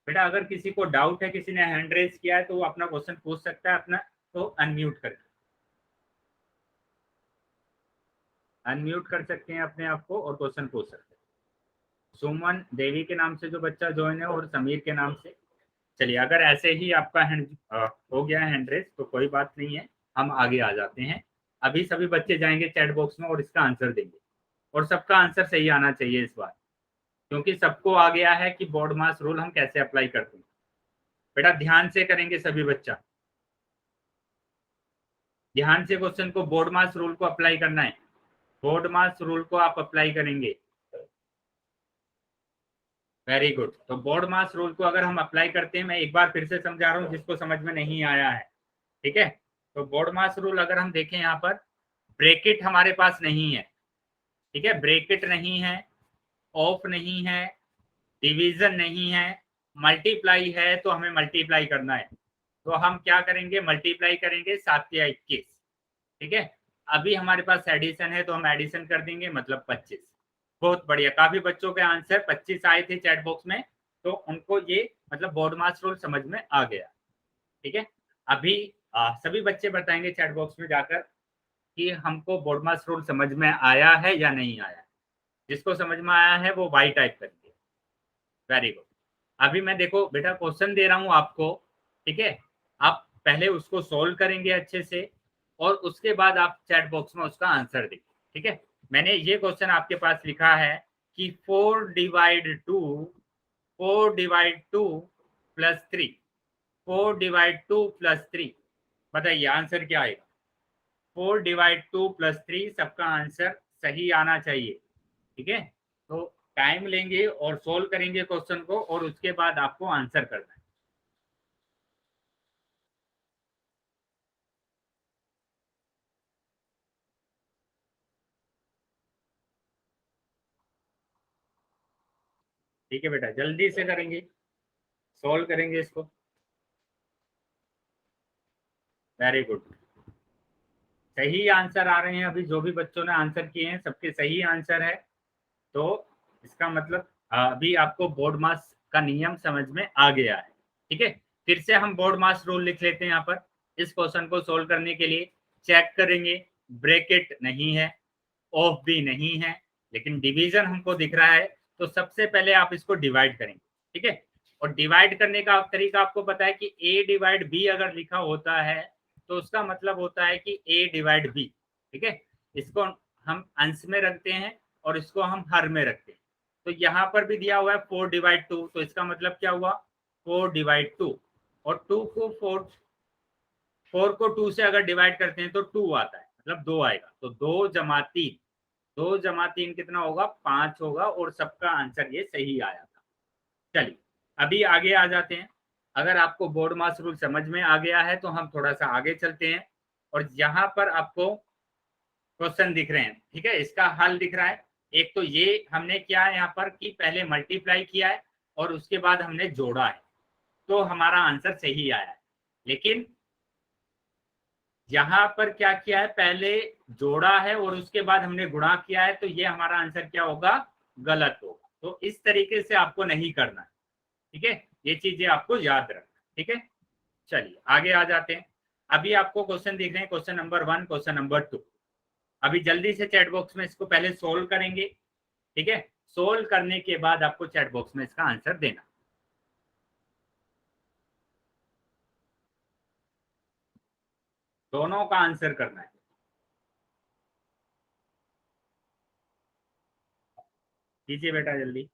बेटा अगर किसी को डाउट है, किसी ने हैंड रेज किया है तो वो अपना क्वेश्चन पूछ सकता है, अपना तो अनम्यूट करके अनम्यूट कर सकते हैं अपने आप को और क्वेश्चन पूछ सकते हैं। सुमन देवी के नाम से जो बच्चा ज्वाइन है और समीर के नाम से। चलिए अगर ऐसे ही आपका हैंड हो गया है हैंड रेज तो कोई बात नहीं है, हम आगे आ जाते हैं। अभी सभी बच्चे जाएंगे चैट बॉक्स में और इसका आंसर देंगे, और सबका आंसर सही आना चाहिए इस बार, क्योंकि सबको आ गया है कि बोर्ड मास रूल हम कैसे अप्लाई करते हैं। बेटा ध्यान से करेंगे सभी बच्चा, ध्यान से क्वेश्चन को, बोर्ड मास रूल को अप्लाई करना है, बोर्ड मास रूल को आप अप्लाई करेंगे। वेरी गुड, तो बोर्ड मास रूल को अगर हम अप्लाई करते हैं, मैं एक बार फिर से समझा रहा हूँ जिसको समझ में नहीं आया है। ठीक है, तो बोर्ड मास रूल अगर हम देखें यहाँ पर ब्रैकेट हमारे पास नहीं है। ठीक है, ब्रैकेट नहीं है, ऑफ नहीं है, डिवीजन नहीं है, मल्टीप्लाई है, तो हमें मल्टीप्लाई करना है। तो हम क्या करेंगे, मल्टीप्लाई करेंगे 7 या 21। ठीक है, अभी हमारे पास एडिशन है तो हम एडिशन कर देंगे, मतलब 25। बहुत बढ़िया, काफी बच्चों के आंसर 25 आए थे चैट बॉक्स में, तो उनको ये मतलब बोर्ड मास रूल समझ में आ गया। ठीक है, अभी सभी बच्चे बताएंगे चैट बॉक्स में जाकर कि हमको बोर्ड मास रूल समझ में आया है या नहीं आया। जिसको समझ में आया है वो वाई टाइप करिए। Very good. अभी मैं देखो बेटा क्वेश्चन दे रहा हूं आपको, ठीक है, आप पहले उसको सोल्व करेंगे अच्छे से और उसके बाद आप चैट बॉक्स में उसका आंसर देंगे, ठीक है। मैंने ये क्वेश्चन आपके पास लिखा है कि 4 डिवाइड 2 प्लस 3, 4 डिवाइड 2 प्लस 3, बताइए आंसर क्या आएगा। 4 डिवाइड 2 प्लस 3, सबका आंसर सही आना चाहिए, ठीक है। तो टाइम लेंगे और सोल्व करेंगे क्वेश्चन को और उसके बाद आपको आंसर करना है। ठीक है बेटा, जल्दी से करेंगे, सोल्व करेंगे इसको। वेरी गुड, सही आंसर आ रहे हैं। अभी जो भी बच्चों ने आंसर किए हैं सबके सही आंसर है। तो इसका मतलब अभी आपको बोर्ड मास का नियम समझ में आ गया है, ठीक है। फिर से हम बोर्ड मास रूल लिख लेते हैं यहाँ पर। इस क्वेश्चन को सोल्व करने के लिए चेक करेंगे, ब्रैकेट नहीं है, ऑफ भी नहीं है, लेकिन डिवीजन हमको दिख रहा है। तो सबसे पहले आप इसको डिवाइड करेंगे, ठीक है। और डिवाइड करने का तरीका आपको पता है कि ए डिवाइड बी अगर लिखा होता है तो उसका मतलब होता है कि ए डिवाइड बी, ठीक है। इसको हम अंश में रखते हैं और इसको हम हर में रखते हैं। तो यहाँ पर भी दिया हुआ है 4 डिवाइड 2, तो इसका मतलब क्या हुआ 4 डिवाइड 2, और 2 को 4 को 2 से अगर डिवाइड करते हैं तो 2 आता है, मतलब 2 आएगा। तो 2 जमा 3, 2 जमा 3 कितना होगा 5 होगा, और सबका आंसर ये सही आया था। चलिए अभी आगे आ जाते हैं। अगर आपको बोर्ड मास रूल समझ में आ गया है तो हम थोड़ा सा आगे चलते हैं, और यहाँ पर आपको क्वेश्चन दिख रहे हैं, ठीक है, इसका हल दिख रहा है। एक तो ये हमने किया है यहाँ पर कि पहले मल्टीप्लाई किया है और उसके बाद हमने जोड़ा है, तो हमारा आंसर सही आया है। लेकिन यहाँ पर क्या किया है, पहले जोड़ा है और उसके बाद हमने गुणा किया है, तो ये हमारा आंसर क्या होगा, गलत होगा। तो इस तरीके से आपको नहीं करना है, ठीक है, ये चीजें आपको याद रखना, ठीक है। चलिए आगे आ जाते हैं। अभी आपको क्वेश्चन दिख रहे हैं, क्वेश्चन नंबर 1, क्वेश्चन नंबर 2। अभी जल्दी से चैट बॉक्स में इसको पहले सोल्व करेंगे, ठीक है। सोल्व करने के बाद आपको चैट बॉक्स में इसका आंसर देना, दोनों का आंसर करना है। कीजिए बेटा जल्दी।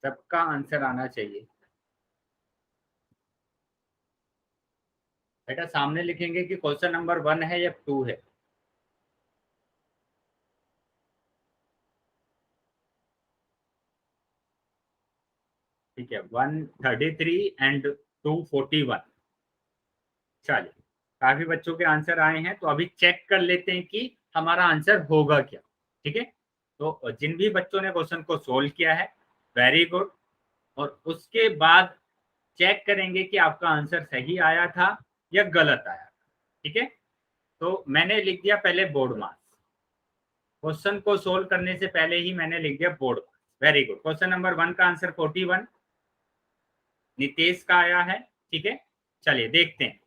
सबका आंसर आना चाहिए बेटा। सामने लिखेंगे कि क्वेश्चन नंबर 1 है या 2 है। ठीक है, 133 एंड 241। चलिए काफी बच्चों के आंसर आए हैं, तो अभी चेक कर लेते हैं कि हमारा आंसर होगा क्या, ठीक है। तो जिन भी बच्चों ने क्वेश्चन को सोल्व किया है, वेरी गुड। और उसके बाद चेक करेंगे कि आपका आंसर सही आया था या गलत आया था, ठीक है। तो मैंने लिख दिया पहले बोर्ड मास, क्वेश्चन को सोल्व करने से पहले ही मैंने लिख दिया BODMAS. Very good. Question number 1 का आंसर 41 नितेश का आया है, ठीक है। चलिए देखते हैं।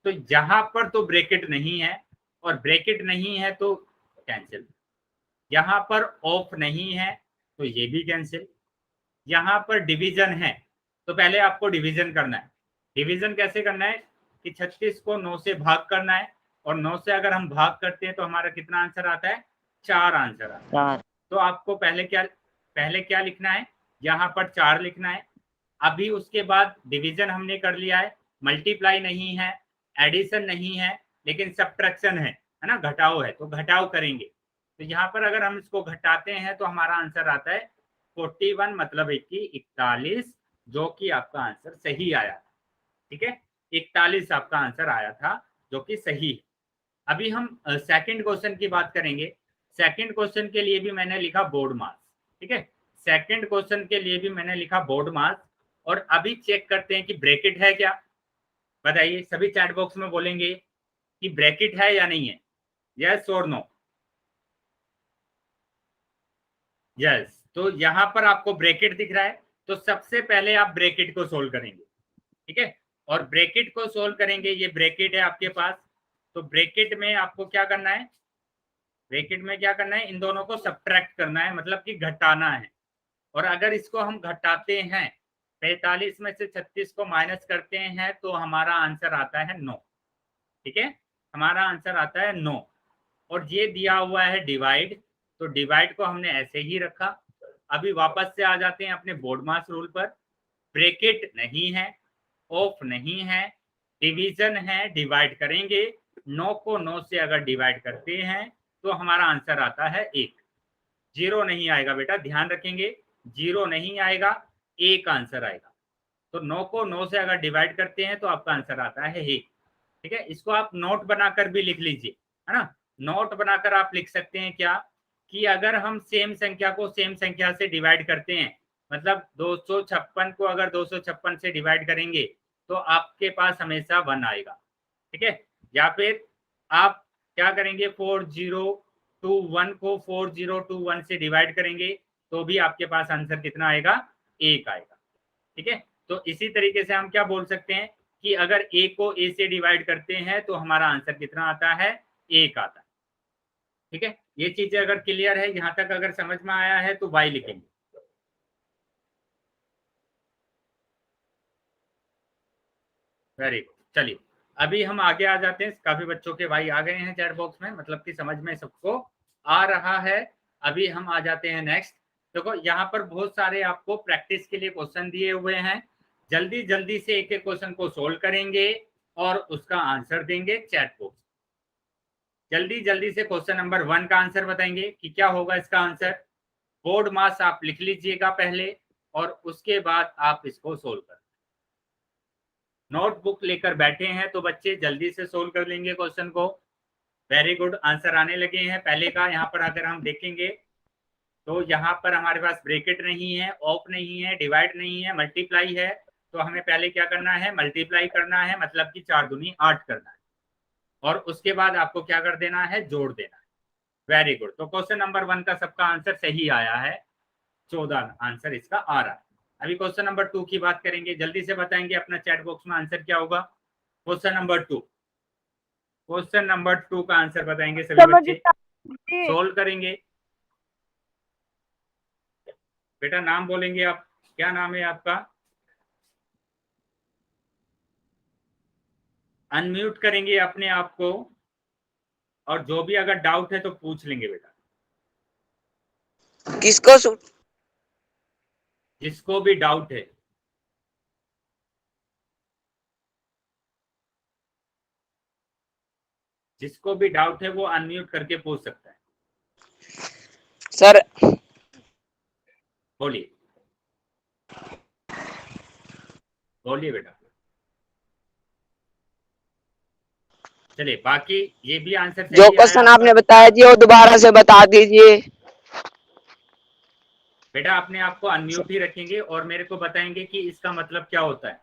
तो यहाँ पर तो ब्रैकेट नहीं है, और ब्रैकेट नहीं है तो कैंसिल। यहाँ पर ऑफ नहीं है तो ये भी कैंसिल। यहाँ पर डिवीजन है, तो पहले आपको डिवीजन करना है। डिवीजन कैसे करना है कि 36 को 9 से भाग करना है, और 9 से अगर हम भाग करते हैं तो हमारा कितना आंसर आता है, 4 आंसर आता है। 4। तो आपको पहले क्या लिखना है, यहाँ पर 4 लिखना है। अभी उसके बाद डिवीजन हमने कर लिया है, मल्टीप्लाई नहीं है, एडिशन नहीं है, लेकिन सब्ट्रैक्शन है ना, घटाव है, तो घटाव करेंगे। तो यहाँ पर अगर हम इसको घटाते हैं तो हमारा आंसर आता है 41, मतलब 41, जो कि आपका आंसर सही आया था, ठीक है। 41 आपका आंसर आया था, जो कि सही है। अभी हम सेकंड क्वेश्चन की बात करेंगे। सेकंड क्वेश्चन के लिए भी मैंने लिखा बोर्ड मास, ठीक है। सेकंड क्वेश्चन के लिए भी मैंने लिखा बोर्ड मास, और अभी चेक करते हैं कि ब्रैकेट है क्या। बताइए, सभी चैट बॉक्स में बोलेंगे कि ब्रैकेट है या नहीं है, यस और नो। यस, तो यहां पर आपको ब्रैकेट दिख रहा है, तो सबसे पहले आप ब्रैकेट को सोल्व करेंगे, ठीक है। और ब्रैकेट को सोल्व करेंगे, ये ब्रैकेट है आपके पास, तो ब्रैकेट में आपको क्या करना है, ब्रैकेट में क्या करना है, इन दोनों को सब्ट्रैक्ट करना है, मतलब कि घटाना है। और अगर इसको हम घटाते हैं, 45 में से 36 को माइनस करते हैं, तो हमारा आंसर आता है 9, ठीक है, हमारा आंसर आता है 9। और ये दिया हुआ है डिवाइड, तो डिवाइड को हमने ऐसे ही रखा। अभी वापस से आ जाते हैं अपने बोर्ड मास रूल पर। ब्रैकेट नहीं है, ऑफ नहीं है, डिवीजन है, डिवाइड करेंगे। 9 को 9 से अगर डिवाइड करते हैं तो हमारा आंसर आता है 1। 0 नहीं आएगा बेटा, ध्यान रखेंगे, 0 नहीं आएगा, 1 आंसर आएगा। तो 9 को 9 से अगर डिवाइड करते हैं तो आपका आंसर आता है 1, ठीक है। इसको आप नोट बनाकर भी लिख लीजिए, है ना। नोट बनाकर आप लिख सकते हैं क्या, कि अगर हम सेम संख्या को सेम संख्या से डिवाइड करते हैं, मतलब 256 को अगर 256 से डिवाइड करेंगे तो आपके पास हमेशा 1 आएगा, ठीक है। या फिर आप क्या करेंगे, 4021 को 4021 से डिवाइड करेंगे तो भी आपके पास आंसर कितना आएगा, 1 आएगा, ठीक है। तो इसी तरीके से हम क्या बोल सकते हैं कि अगर a को a से डिवाइड करते हैं तो हमारा आंसर कितना आता है, 1 आता है, ठीक है। ये चीजें अगर क्लियर है, यहां तक अगर समझ में आया है तो y लिखेंगे। वेरी गुड, चलिए अभी हम आगे आ जाते हैं। काफी बच्चों के भाई आ गए हैं चैट बॉक्स में, मतलब कि समझ में सबको आ रहा है। अभी हम आ जाते हैं नेक्स्ट। देखो यहाँ पर बहुत सारे आपको प्रैक्टिस के लिए क्वेश्चन दिए हुए हैं, जल्दी जल्दी से एक एक क्वेश्चन को सोल्व करेंगे और उसका आंसर देंगे चैट बॉक्स। जल्दी जल्दी से क्वेश्चन नंबर 1 का आंसर बताएंगे कि क्या होगा इसका आंसर। बोर्ड मास आप लिख लीजिएगा पहले और उसके बाद आप इसको सोल्व कर। नोटबुक लेकर बैठे हैं तो बच्चे जल्दी से सोल्व कर लेंगे क्वेश्चन को। वेरी गुड, आंसर आने लगे हैं पहले का। यहाँ पर अगर हम देखेंगे तो यहाँ पर हमारे पास ब्रैकेट नहीं है, ऑफ नहीं है, डिवाइड नहीं है, मल्टीप्लाई है। तो हमें पहले क्या करना है, मल्टीप्लाई करना है, मतलब कि 4 दूनी 8 करना है, और उसके बाद आपको क्या कर देना है, जोड़ देना है। वेरी गुड, तो क्वेश्चन नंबर 1 का सबका आंसर सही आया है, 14 आंसर इसका आ रहा है। अभी क्वेश्चन नंबर 2 की बात करेंगे, जल्दी से बताएंगे अपना चैट बॉक्स में आंसर क्या होगा। क्वेश्चन नंबर 2, क्वेश्चन नंबर 2 का आंसर बताएंगे सभी बच्चे, सोल्व करेंगे। बेटा नाम बोलेंगे आप, क्या नाम है आपका, अनम्यूट करेंगे अपने आप को, और जो भी अगर डाउट है तो पूछ लेंगे बेटा। किसको जिसको भी डाउट है, जिसको भी डाउट है वो अनम्यूट करके पूछ सकता है। सर, बोलिए बोलिए बेटा। चलिए बाकी ये भी आंसर जो क्वेश्चन आपने बताया जी वो दोबारा से बता दीजिए। बेटा अपने आप को अनम्यूट ही रखेंगे और मेरे को बताएंगे कि इसका मतलब क्या होता है।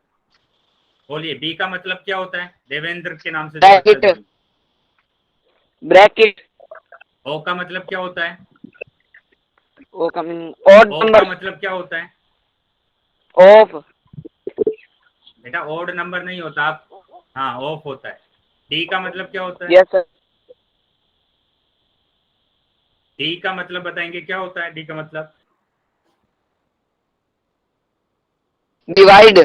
बोलिए, बी का मतलब क्या होता है, देवेंद्र के नाम से। Bracket, bracket. ओ का मतलब क्या होता है, ओ का नंबर, मतलब क्या होता है, ऑफ। बेटा ओड नंबर नहीं होता, आप हाँ ऑफ होता है। डी का मतलब क्या होता है, यस सर। डी का मतलब बताएंगे क्या होता है, डी का मतलब डिवाइड।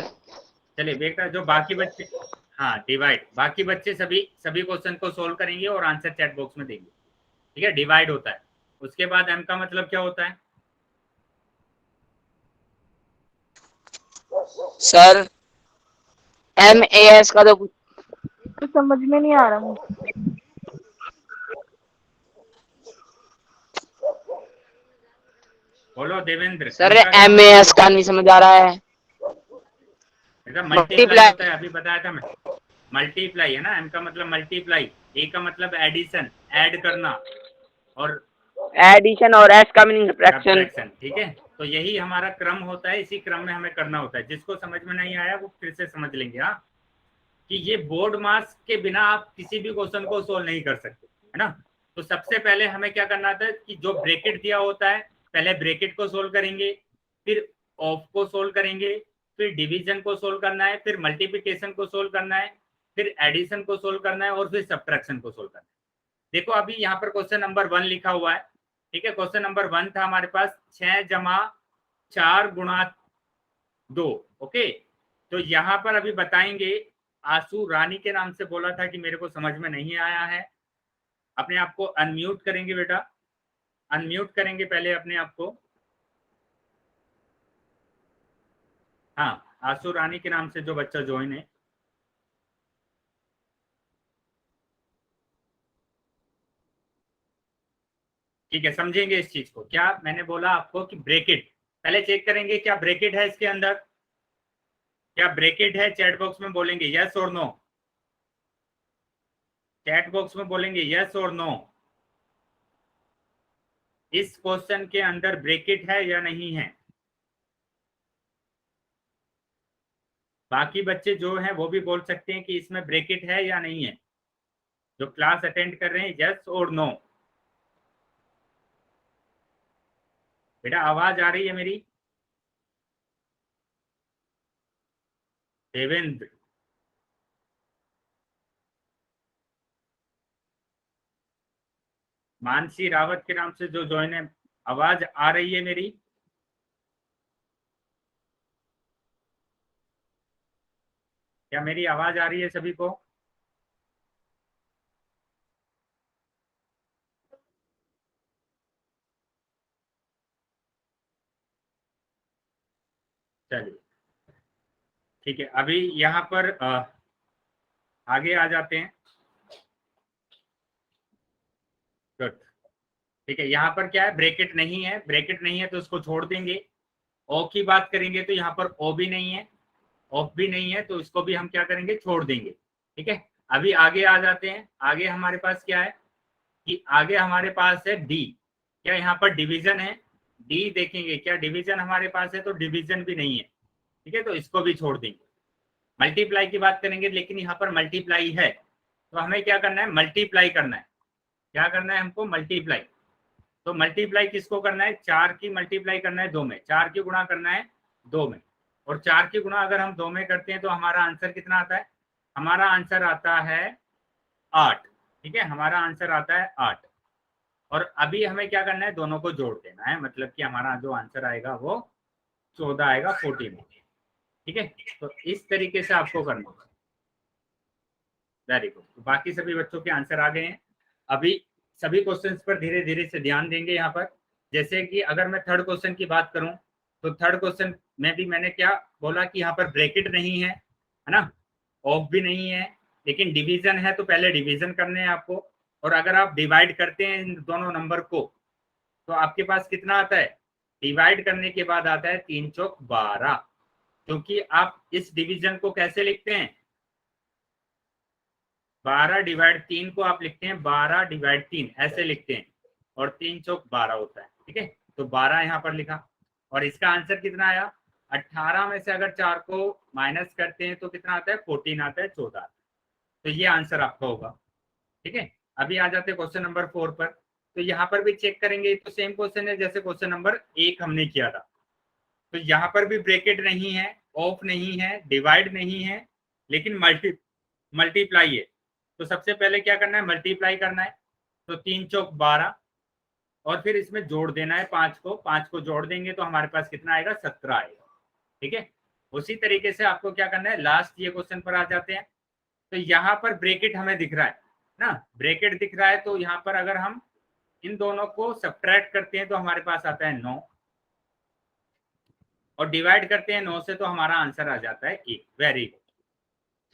चलिए बेटा जो बाकी बच्चे, हाँ डिवाइड, बाकी बच्चे सभी क्वेश्चन को सोल्व करेंगे और आंसर चैट बॉक्स में देंगे, ठीक है। डिवाइड होता है। उसके बाद एम का मतलब क्या होता है, सर MAS का तो समझ में नहीं आ रहा मुझे। बोलो देवेंद्र। सर MAS का नहीं समझ आ रहा है। बेटा मल्टीप्लाई होता है, अभी बताया था मैं, मल्टीप्लाई है ना। एम का मतलब मल्टीप्लाई, ए का मतलब एडिशन, ऐड करना, और एडिशन, और एस का मीनिंग सब्ट्रैक्शन, ठीक है। तो यही हमारा क्रम होता है, इसी क्रम में हमें करना होता है। जिसको समझ में नहीं आया वो फिर से समझ लेंगे। हाँ, कि ये बोर्ड मार्क्स के बिना आप किसी भी क्वेश्चन को सोल्व नहीं कर सकते, है ना। तो सबसे पहले हमें क्या करना था कि जो ब्रैकेट दिया होता है पहले ब्रैकेट को सोल्व करेंगे, फिर ऑफ को सोल्व करेंगे, फिर डिवीजन को सोल्व करना है, फिर मल्टीप्लिकेशन को सोल्व करना है, फिर एडिशन को सोल्व करना है और फिर सब्ट्रैक्शन को सोल्व करना है। देखो अभी यहाँ पर क्वेश्चन नंबर 1 लिखा हुआ है, ठीक है। क्वेश्चन नंबर 1 था हमारे पास 6 जमा 4 गुणा 2। ओके, तो यहाँ पर अभी बताएंगे। आंसू रानी के नाम से बोला था कि मेरे को समझ में नहीं आया है। अपने आप को अनम्यूट करेंगे बेटा, अनम्यूट करेंगे पहले अपने आप को। हाँ, आंसू रानी के नाम से जो बच्चा ज्वाइन है। ठीक है, समझेंगे इस चीज को। क्या मैंने बोला आपको कि ब्रैकेट पहले चेक करेंगे, क्या ब्रैकेट है इसके अंदर, क्या ब्रैकेट है? चैट बॉक्स में बोलेंगे यस और नो, चैट बॉक्स में बोलेंगे यस और नो। इस क्वेश्चन के अंदर ब्रैकेट है या नहीं है? बाकी बच्चे जो हैं वो भी बोल सकते हैं कि इसमें ब्रैकेट है या नहीं है, जो क्लास अटेंड कर रहे हैं, यस और नो। बेटा आवाज आ रही है मेरी? देवेंद्र, मानसी रावत के नाम से जो ज्वाइन है, आवाज आ रही है मेरी? क्या मेरी आवाज आ रही है सभी को? चलिए ठीक है, अभी यहाँ पर आगे आ जाते हैं। गुड, ठीक है। यहाँ पर क्या है, ब्रैकेट नहीं है, ब्रैकेट नहीं है तो उसको छोड़ देंगे। ओ की बात करेंगे तो यहाँ पर ओ भी नहीं है, ऑफ भी नहीं है, तो इसको भी हम क्या करेंगे, छोड़ देंगे। ठीक है, अभी आगे आ जाते हैं। आगे हमारे पास क्या है कि आगे हमारे पास है डी। क्या यहाँ पर डिवीजन है? डी देखेंगे, क्या डिवीजन हमारे पास है? तो डिवीजन भी नहीं है, ठीक है, तो इसको भी छोड़ देंगे। मल्टीप्लाई की बात करेंगे, लेकिन यहाँ पर मल्टीप्लाई है, तो हमें क्या करना है, मल्टीप्लाई करना है। क्या करना है हमको, मल्टीप्लाई। तो मल्टीप्लाई किसको करना है, 4 की मल्टीप्लाई करना है 2 में, 4 की गुणा करना है 2 में, और 4 की गुणा अगर हम 2 में करते हैं तो हमारा आंसर कितना आता है? हमारा आंसर आता है 8। ठीक है, हमारा आंसर आता है 8। और अभी हमें क्या करना है, दोनों को जोड़ देना है, मतलब कि हमारा जो आंसर आएगा वो 14 आएगा 14 में। ठीक है, तो इस तरीके से आपको करना होगा। वेरी गुड, तो बाकी सभी बच्चों के आंसर आ गए हैं। अभी सभी क्वेश्चंस पर धीरे धीरे से ध्यान देंगे। यहाँ पर जैसे कि अगर मैं थर्ड क्वेश्चन की बात करूं तो थर्ड क्वेश्चन में भी मैंने क्या बोला कि यहाँ पर ब्रैकेट नहीं है, है ना, ऑफ भी नहीं है, लेकिन डिवीजन है, तो पहले डिवीजन करने हैं आपको। और अगर आप डिवाइड करते हैं इन दोनों नंबर को तो आपके पास कितना आता है, डिवाइड करने के बाद आता है 3 चौक 12। क्योंकि आप इस डिवीजन को कैसे लिखते हैं, 12 डिवाइड 3 को आप लिखते हैं 12 डिवाइड 3, ऐसे लिखते हैं, और 3 चौक 12 होता है। ठीक है, तो 12 यहाँ पर लिखा, और इसका आंसर कितना आया, 18 में से अगर 4 को माइनस करते हैं तो कितना आता है, 14 आता है, 14। तो ये आंसर आपका होगा। ठीक है, अभी आ जाते हैं क्वेश्चन नंबर 4 पर। तो यहाँ पर भी चेक करेंगे, तो सेम क्वेश्चन है जैसे क्वेश्चन नंबर 1 हमने किया था। तो यहाँ पर भी ब्रैकेट नहीं है, ऑफ नहीं है, डिवाइड नहीं है, लेकिन मल्टीप्लाई है। तो सबसे पहले क्या करना है, मल्टीप्लाई करना है। तो 3 चौक 12, और फिर इसमें जोड़ देना है 5 को, 5 को जोड़ देंगे तो हमारे पास कितना आएगा, 17 आएगा। ठीक है, उसी तरीके से आपको क्या करना है, लास्ट ये क्वेश्चन पर आ जाते हैं। तो यहाँ पर ब्रैकेट हमें दिख रहा है ना, ब्रैकेट दिख रहा है, तो यहाँ पर अगर हम इन दोनों को सब्ट्रैक्ट करते हैं तो हमारे पास आता है 9, और डिवाइड करते हैं 9 से तो हमारा आंसर आ जाता है 1। वेरी गुड,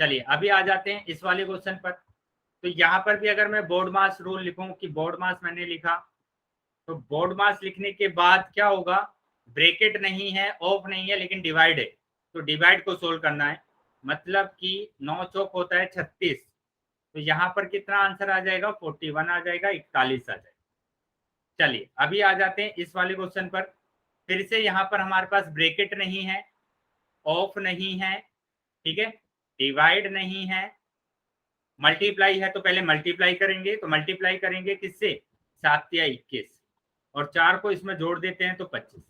चलिए अभी आ जाते हैं इस वाले क्वेश्चन पर। तो यहाँ पर भी अगर मैं बोर्ड मास रूल लिखूं कि बोर्ड मास मैंने लिखा, तो बोर्ड मास लिखने के बाद क्या होगा, ब्रैकेट नहीं है, ऑफ नहीं है, लेकिन डिवाइड है, तो डिवाइड को सोल्व करना है। मतलब कि 9 चौक होता है 36, तो यहाँ पर कितना आंसर आ जाएगा, 41 आ जाएगा, 41 आ जाएगा। चलिए अभी आ जाते हैं इस वाले क्वेश्चन पर। फिर से यहाँ पर हमारे पास ब्रैकेट नहीं है, ऑफ नहीं है, ठीक है, डिवाइड नहीं है, मल्टीप्लाई है तो पहले मल्टीप्लाई करेंगे, तो मल्टीप्लाई करेंगे किससे, 7 या 21, और 4 को इसमें जोड़ देते हैं तो 25।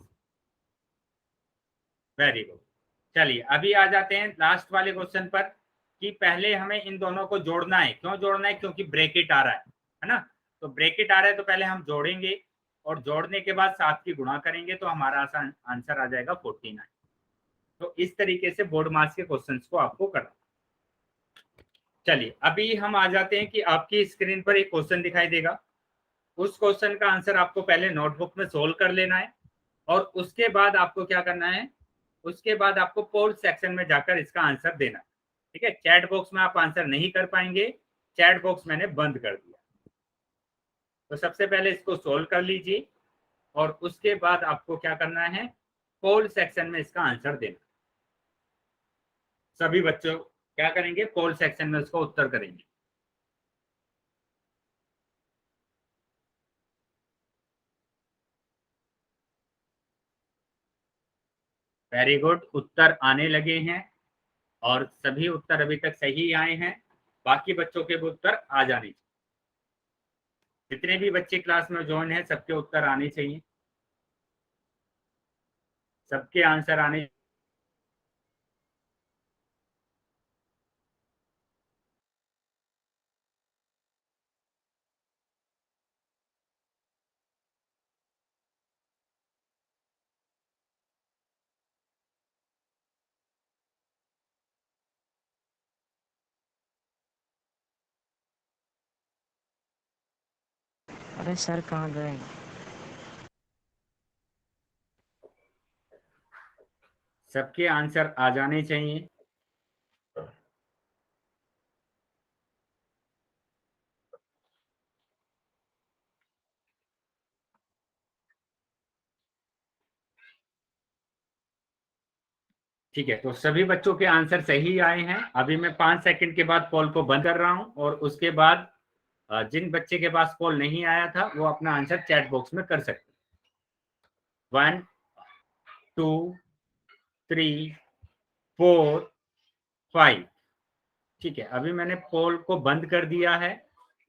Very good. चलिए अभी आ जाते हैं लास्ट वाले क्वेश्चन पर कि पहले हमें इन दोनों को जोड़ना है। क्यों जोड़ना है, क्योंकि ब्रैकेट आ रहा है ना, तो ब्रैकेट आ रहा है तो पहले हम जोड़ेंगे और जोड़ने के बाद 7 की गुणा करेंगे तो हमारा आंसर आ जाएगा 49। तो इस तरीके से बोर्ड मास के क्वेश्चंस को आपको करना। चलिए अभी हम आ जाते हैं कि आपकी स्क्रीन पर एक क्वेश्चन दिखाई देगा, उस क्वेश्चन का आंसर आपको पहले नोटबुक में सोल्व कर लेना है और उसके बाद आपको क्या करना है, उसके बाद आपको पोल सेक्शन में जाकर इसका आंसर देना, ठीक है। चैट बॉक्स में आप आंसर नहीं कर पाएंगे, चैट बॉक्स मैंने बंद कर दिया। तो सबसे पहले इसको सोल्व कर लीजिए और उसके बाद आपको क्या करना है, पोल सेक्शन में इसका आंसर देना। सभी बच्चों क्या करेंगे, पोल सेक्शन में उसको उत्तर करेंगे। वेरी गुड, उत्तर आने लगे हैं और सभी उत्तर अभी तक सही आए हैं। बाकी बच्चों के भी उत्तर आ जाने चाहिए। जितने भी बच्चे क्लास में ज्वाइन हैं सबके उत्तर आने चाहिए, सबके आंसर आने। अरे सर कहाँ गए? सबके आंसर आ जाने चाहिए। ठीक है, तो सभी बच्चों के आंसर सही आए हैं। अभी मैं 5 सेकंड के बाद पोल को बंद कर रहा हूं और उसके बाद जिन बच्चे के पास पोल नहीं आया था वो अपना आंसर चैट बॉक्स में कर सकते हैं। 1 2 3 4 5। ठीक है, अभी मैंने पोल को बंद कर दिया है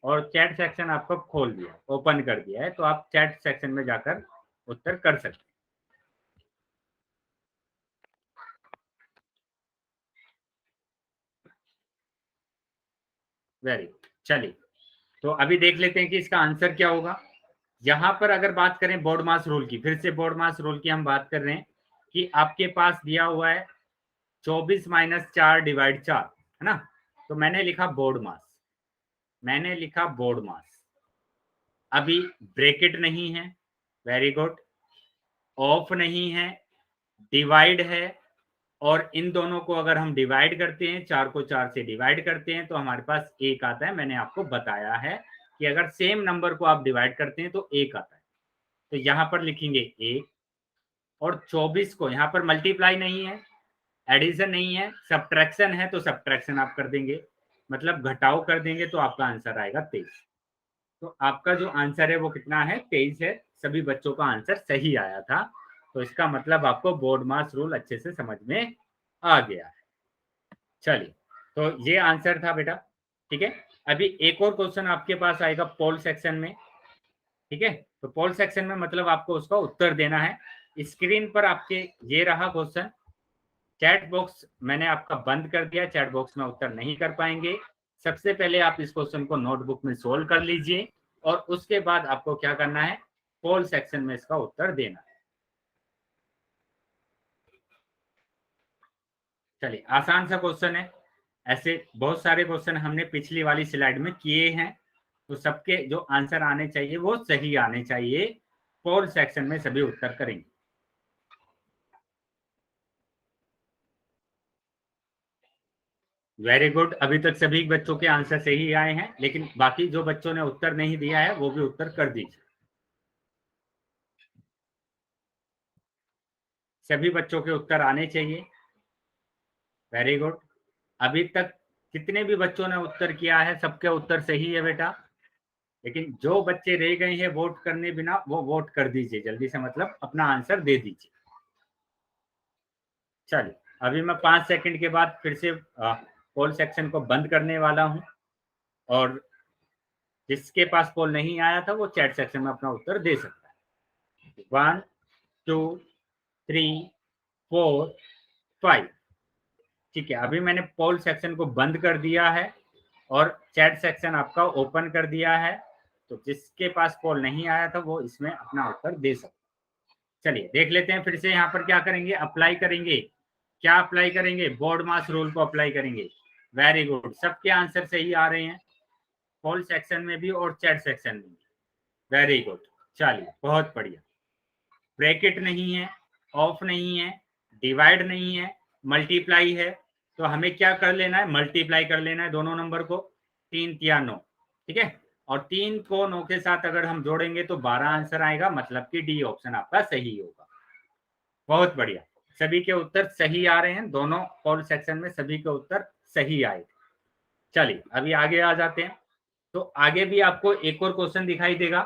और चैट सेक्शन आपको खोल दिया, ओपन कर दिया है, तो आप चैट सेक्शन में जाकर उत्तर कर सकते हैं। Very good. चलिए तो अभी देख लेते हैं कि इसका आंसर क्या होगा। यहाँ पर अगर बात करें बोर्ड मास रूल की, फिर से बोर्ड मास रूल की हम बात कर रहे हैं कि आपके पास दिया हुआ है 24 - 4 / 4, है ना, तो मैंने लिखा बोर्ड मास, मैंने लिखा बोर्ड मास। अभी ब्रैकेट नहीं है, वेरी गुड, ऑफ नहीं है, डिवाइड है, और इन दोनों को अगर हम डिवाइड करते हैं, 4 को 4 से डिवाइड करते हैं तो हमारे पास 1 आता है। मैंने आपको बताया है कि अगर सेम नंबर को आप डिवाइड करते हैं तो 1 आता है, तो यहाँ पर लिखेंगे 1, और 24 को यहाँ पर मल्टीप्लाई नहीं है, एडिशन नहीं है, सब्ट्रैक्शन है, तो सब्ट्रैक्शन आप कर देंगे, मतलब घटाव कर देंगे, तो आपका आंसर आएगा 23। तो आपका जो आंसर है वो कितना है, 23 है। सभी बच्चों का आंसर सही आया था, तो इसका मतलब आपको बोर्ड मास रूल अच्छे से समझ में आ गया है। चलिए तो ये आंसर था बेटा, ठीक है। अभी एक और क्वेश्चन आपके पास आएगा पोल सेक्शन में, ठीक है। तो पोल सेक्शन में मतलब आपको उसका उत्तर देना है। स्क्रीन पर आपके ये रहा क्वेश्चन, चैट बॉक्स मैंने आपका बंद कर दिया, चैट बॉक्स में उत्तर नहीं कर पाएंगे। सबसे पहले आप इस क्वेश्चन को नोटबुक में सोल्व कर लीजिए और उसके बाद आपको क्या करना है, पोल सेक्शन में इसका उत्तर देना है। चलिए आसान सा क्वेश्चन है, ऐसे बहुत सारे क्वेश्चन हमने पिछली वाली स्लाइड में किए हैं, तो सबके जो आंसर आने चाहिए वो सही आने चाहिए। पोल सेक्शन में सभी उत्तर करेंगे। वेरी गुड, अभी तक सभी बच्चों के आंसर सही आए हैं, लेकिन बाकी जो बच्चों ने उत्तर नहीं दिया है वो भी उत्तर कर दीजिए। सभी बच्चों के उत्तर आने चाहिए। वेरी गुड, अभी तक कितने भी बच्चों ने उत्तर किया है सबके उत्तर सही है बेटा। लेकिन जो बच्चे रह गए हैं वोट करने बिना, वो वोट कर दीजिए जल्दी से, मतलब अपना आंसर दे दीजिए। चलिए, अभी मैं 5 सेकंड के बाद फिर से पोल सेक्शन को बंद करने वाला हूं, और जिसके पास पोल नहीं आया था वो चैट सेक्शन में अपना उत्तर दे सकता है। 1 2 3 4 5। ठीक है, अभी मैंने पोल सेक्शन को बंद कर दिया है और चैट सेक्शन आपका ओपन कर दिया है, तो जिसके पास पोल नहीं आया था वो इसमें अपना उत्तर दे सकता है। चलिए देख लेते हैं फिर से, यहाँ पर क्या करेंगे, अप्लाई करेंगे। क्या अप्लाई करेंगे? बोर्ड मास रूल को अप्लाई करेंगे। वेरी गुड, सबके आंसर सही आ रहे हैं, पोल सेक्शन में भी और चैट सेक्शन में भी। वेरी गुड, चलिए बहुत बढ़िया। ब्रैकेट नहीं है, ऑफ नहीं है, डिवाइड नहीं है, मल्टीप्लाई है, तो हमें क्या कर लेना है? मल्टीप्लाई कर लेना है दोनों नंबर को, 3 या 9। ठीक है, और 3 को 9 के साथ अगर हम जोड़ेंगे तो 12 आंसर आएगा, मतलब कि डी ऑप्शन आपका सही होगा। बहुत बढ़िया, सभी के उत्तर सही आ रहे हैं, दोनों पोल सेक्शन में सभी के उत्तर सही आए। चलिए अभी आगे आ जाते हैं। तो आगे भी आपको एक और क्वेश्चन दिखाई देगा,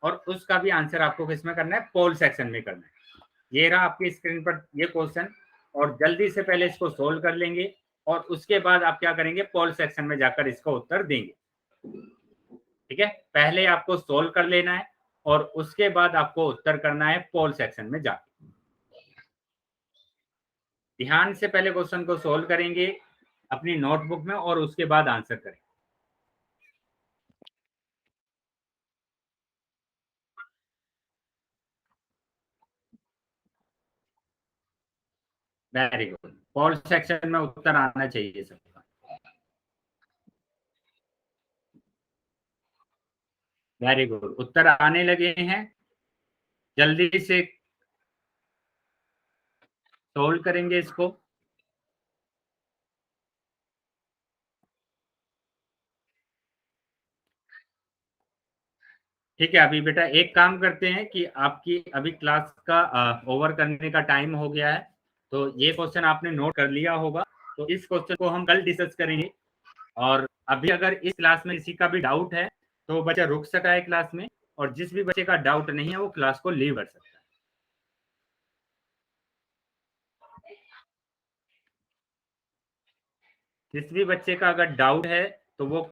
और उसका भी आंसर आपको किसमें करना है? पोल सेक्शन में करना है। ये रहा आपकी स्क्रीन पर ये क्वेश्चन, और जल्दी से पहले इसको सोल्व कर लेंगे, और उसके बाद आप क्या करेंगे? पोल सेक्शन में जाकर इसका उत्तर देंगे। ठीक है, पहले आपको सोल्व कर लेना है और उसके बाद आपको उत्तर करना है पोल सेक्शन में जाकर। ध्यान से पहले क्वेश्चन को सोल्व करेंगे अपनी नोटबुक में, और उसके बाद आंसर करेंगे। वेरी गुड, पोल सेक्शन में उत्तर आना चाहिए सबका। वेरी गुड, उत्तर आने लगे हैं, जल्दी से सोल्व करेंगे इसको। ठीक है, अभी बेटा एक काम करते हैं कि आपकी अभी क्लास का ओवर करने का टाइम हो गया है, तो ये क्वेश्चन आपने नोट कर लिया होगा, तो इस क्वेश्चन को हम कल डिस्कस करेंगे। और अभी अगर इस क्लास में किसी का भी डाउट है तो बच्चा रुक सकता है क्लास में, और जिस भी बच्चे का डाउट नहीं है वो क्लास को लीव कर सकता है। जिस भी बच्चे का अगर डाउट है तो वो